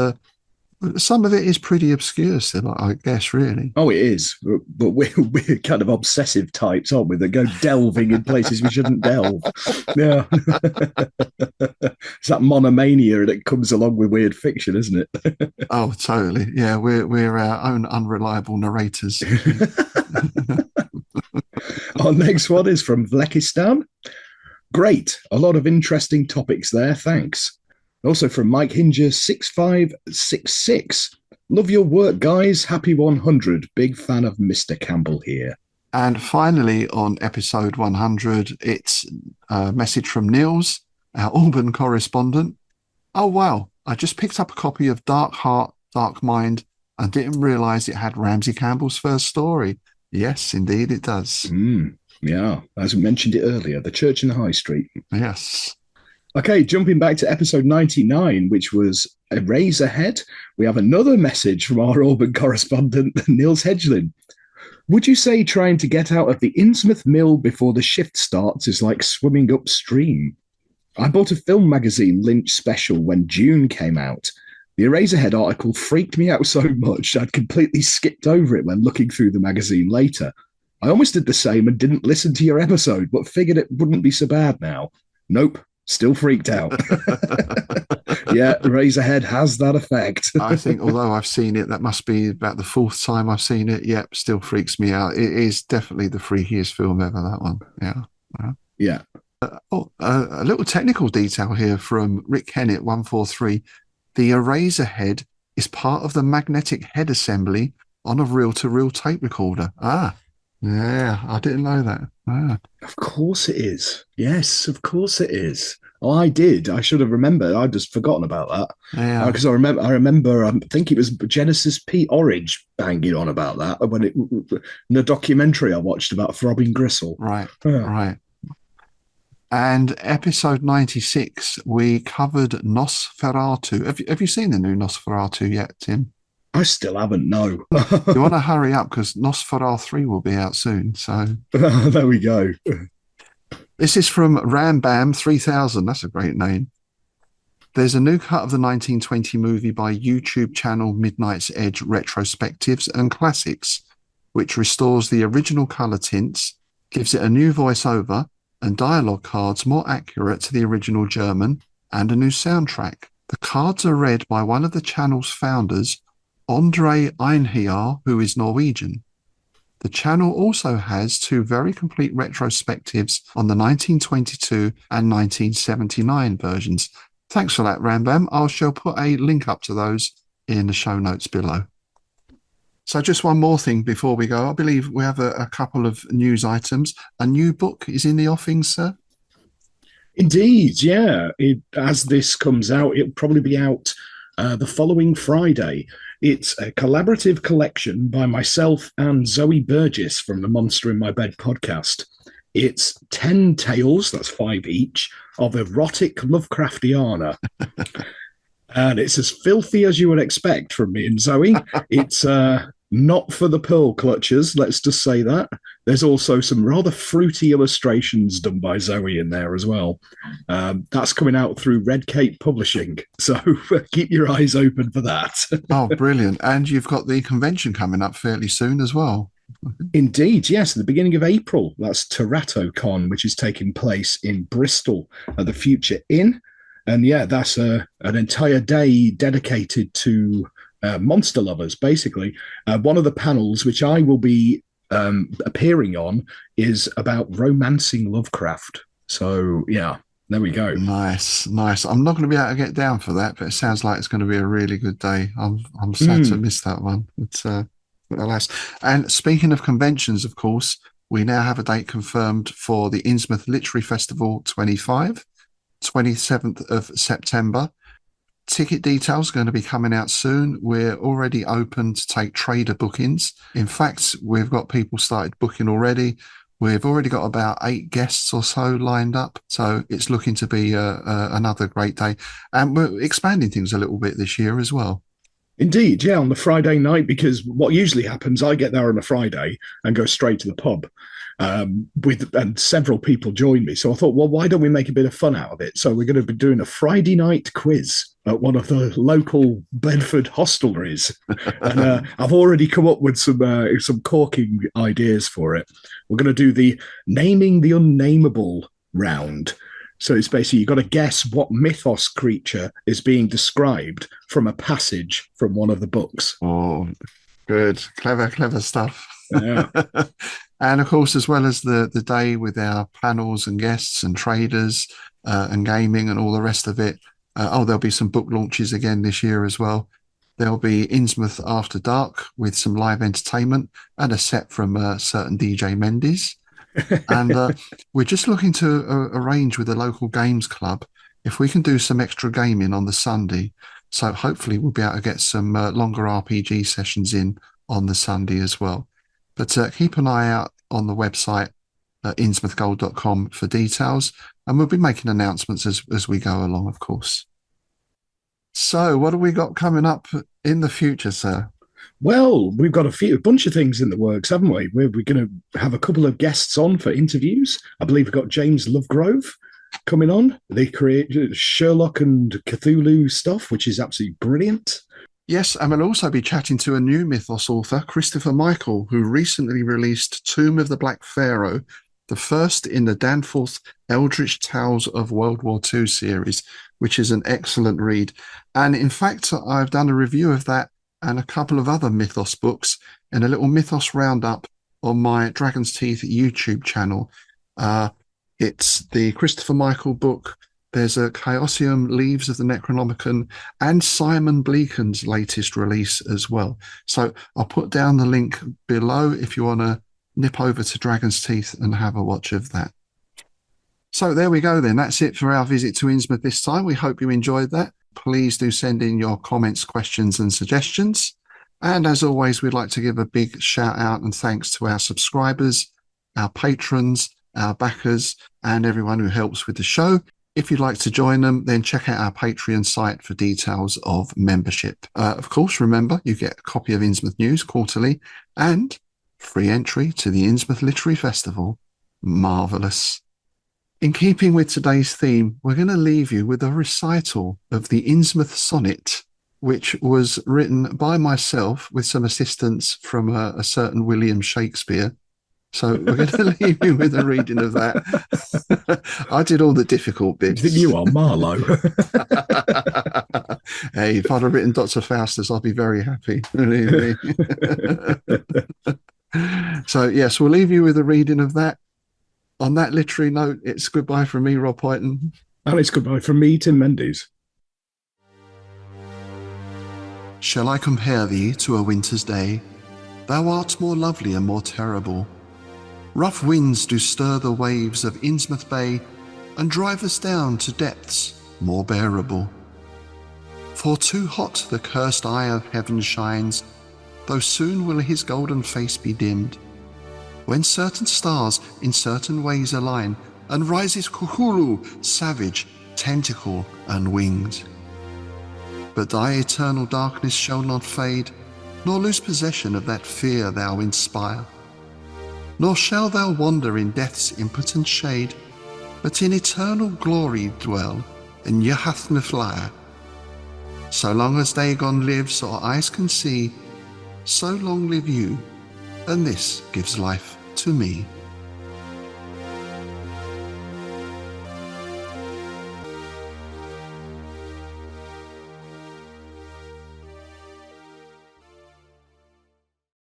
some of it is pretty obscure still, I guess, really. Oh, it is. But we're kind of obsessive types, aren't we? That go delving in places we shouldn't delve. Yeah. It's that monomania that comes along with weird fiction, isn't it? Oh, totally. Yeah, we're our own unreliable narrators. Our next one is from Vlekistan. Great. A lot of interesting topics there. Thanks. Also from Mike Hinger 6566. Love your work, guys. Happy 100. Big fan of Mr. Campbell here. And finally, on episode 100, it's a message from Niels, our Auburn correspondent. Oh, wow. I just picked up a copy of Dark Heart, Dark Mind and didn't realise it had Ramsey Campbell's first story. Yes, indeed it does. Yeah, as we mentioned it earlier, the church in the high street. Yes. Okay, jumping back to episode 99, which was Eraserhead, we have another message from our Auburn correspondent, Niels Hedgelin. Would you say trying to get out of the Innsmouth mill before the shift starts is like swimming upstream? I bought a film magazine Lynch special when June came out. The Eraserhead article freaked me out so much I'd completely skipped over it when looking through the magazine later. I almost did the same and didn't listen to your episode, but figured it wouldn't be so bad now. Nope, still freaked out. Yeah, Eraserhead has that effect. I think, although I've seen it, that must be about the fourth time I've seen it. Yep, still freaks me out. It is definitely the freakiest film ever, that one. Yeah. Yeah. A little technical detail here from Rick Kennett, 143. The Eraserhead is part of the magnetic head assembly on a reel-to-reel tape recorder. Yeah, I didn't know that. Of course it is. Yes, of course it is. Oh, I did. I should have remembered. I'd just forgotten about that. Yeah. Because I remember. I think it was Genesis P. Orridge banging on about that when in the documentary I watched about Throbbing Gristle. Right. Right. And episode 96, we covered Nosferatu. Have you seen the new Nosferatu yet, Tim? I still haven't, no. You want to hurry up because Nosferatu 3 will be out soon. So there we go. This is from Rambam 3000. That's a great name. There's a new cut of the 1920 movie by YouTube channel Midnight's Edge Retrospectives and Classics, which restores the original colour tints, gives it a new voiceover and dialogue cards more accurate to the original German, and a new soundtrack. The cards are read by one of the channel's founders, Andre Einhiar, who is Norwegian. The channel also has two very complete retrospectives on the 1922 and 1979 versions. Thanks for that, Rambam. I shall put a link up to those in the show notes below. So just one more thing before we go. I believe we have a couple of news items. A new book is in the offing, sir? Indeed, yeah. As this comes out, it'll probably be out the following Friday. It's a collaborative collection by myself and Zoe Burgess from the Monster in My Bed podcast. It's 10 tales, that's 5 each, of erotic Lovecraftiana. And it's as filthy as you would expect from me and Zoe. It's not for the pearl clutchers, let's just say that. There's also some rather fruity illustrations done by Zoe in there as well. That's coming out through Red Cape Publishing, so keep your eyes open for that. Oh, brilliant. And you've got the convention coming up fairly soon as well. Indeed, yes, at the beginning of April. That's TeratoCon, which is taking place in Bristol at the Future Inn. And yeah, that's an entire day dedicated to monster lovers, basically. One of the panels, which I will be appearing on, is about romancing Lovecraft. So yeah, there we go. Nice. I'm not going to be able to get down for that, but it sounds like it's going to be a really good day. I'm sad to miss that one. But alas. And speaking of conventions, of course, we now have a date confirmed for the Innsmouth Literary Festival 25. 27th of September. Ticket details are going to be coming out soon. We're already open to take trader bookings. In fact, we've got people started booking already. We've already got about 8 guests or so lined up. So it's looking to be another great day. And we're expanding things a little bit this year as well. Indeed, yeah, on the Friday night, because what usually happens, I get there on a Friday and go straight to the pub. And several people joined me. So I thought, well, why don't we make a bit of fun out of it? So we're going to be doing a Friday night quiz at one of the local Bedford hostelries. And I've already come up with some corking ideas for it. We're going to do the naming the unnameable round. So it's basically, you've got to guess what mythos creature is being described from a passage from one of the books. Oh, good. Clever stuff. Yeah. And of course, as well as the day with our panels and guests and traders and gaming and all the rest of it. There'll be some book launches again this year as well. There'll be Innsmouth After Dark with some live entertainment and a set from certain DJ Mendes. And we're just looking to arrange with the local games club if we can do some extra gaming on the Sunday. So hopefully we'll be able to get some longer RPG sessions in on the Sunday as well. But keep an eye out on the website at innsmouthgold.com for details. And we'll be making announcements as we go along, of course. So what have we got coming up in the future, sir? Well, we've got a bunch of things in the works, haven't we? We're going to have a couple of guests on for interviews. I believe we've got James Lovegrove coming on. They create Sherlock and Cthulhu stuff, which is absolutely brilliant. Yes, and we'll also be chatting to a new mythos author, Christopher Michael, who recently released Tomb of the Black Pharaoh, the first in the Danforth Eldritch Tales of World War II series, which is an excellent read. And in fact, I've done a review of that and a couple of other mythos books in a little mythos roundup on my Dragon's Teeth YouTube channel. It's the Christopher Michael book. There's a Chaosium Leaves of the Necronomicon and Simon Bleaken's latest release as well. So I'll put down the link below if you want to nip over to Dragon's Teeth and have a watch of that. So there we go then. That's it for our visit to Innsmouth this time. We hope you enjoyed that. Please do send in your comments, questions and suggestions. And as always, we'd like to give a big shout out and thanks to our subscribers, our patrons, our backers, and everyone who helps with the show. If you'd like to join them, then check out our Patreon site for details of membership. Of course, remember, you get a copy of Innsmouth News quarterly and free entry to the Innsmouth Literary Festival. Marvellous. In keeping with today's theme, we're going to leave you with a recital of the Innsmouth Sonnet, which was written by myself with some assistance from a certain William Shakespeare. So we're going to leave you with a reading of that. I did all the difficult bits. You are Marlowe. Hey, if I'd have written Dr. Faustus, I'd be very happy. Believe me. So, yes, we'll leave you with a reading of that. On that literary note, it's goodbye from me, Rob Whiten. And it's goodbye from me, Tim Mendes. Shall I compare thee to a winter's day? Thou art more lovely and more terrible. Rough winds do stir the waves of Innsmouth Bay and drive us down to depths more bearable. For too hot the cursed eye of heaven shines, though soon will his golden face be dimmed, when certain stars in certain ways align and rises Cthulhu, savage, tentacle and winged. But thy eternal darkness shall not fade, nor lose possession of that fear thou inspire. Nor shall thou wander in death's impotent shade, but in eternal glory dwell in Yahathnathliar. So long as Dagon lives or eyes can see, so long live you, and this gives life to me.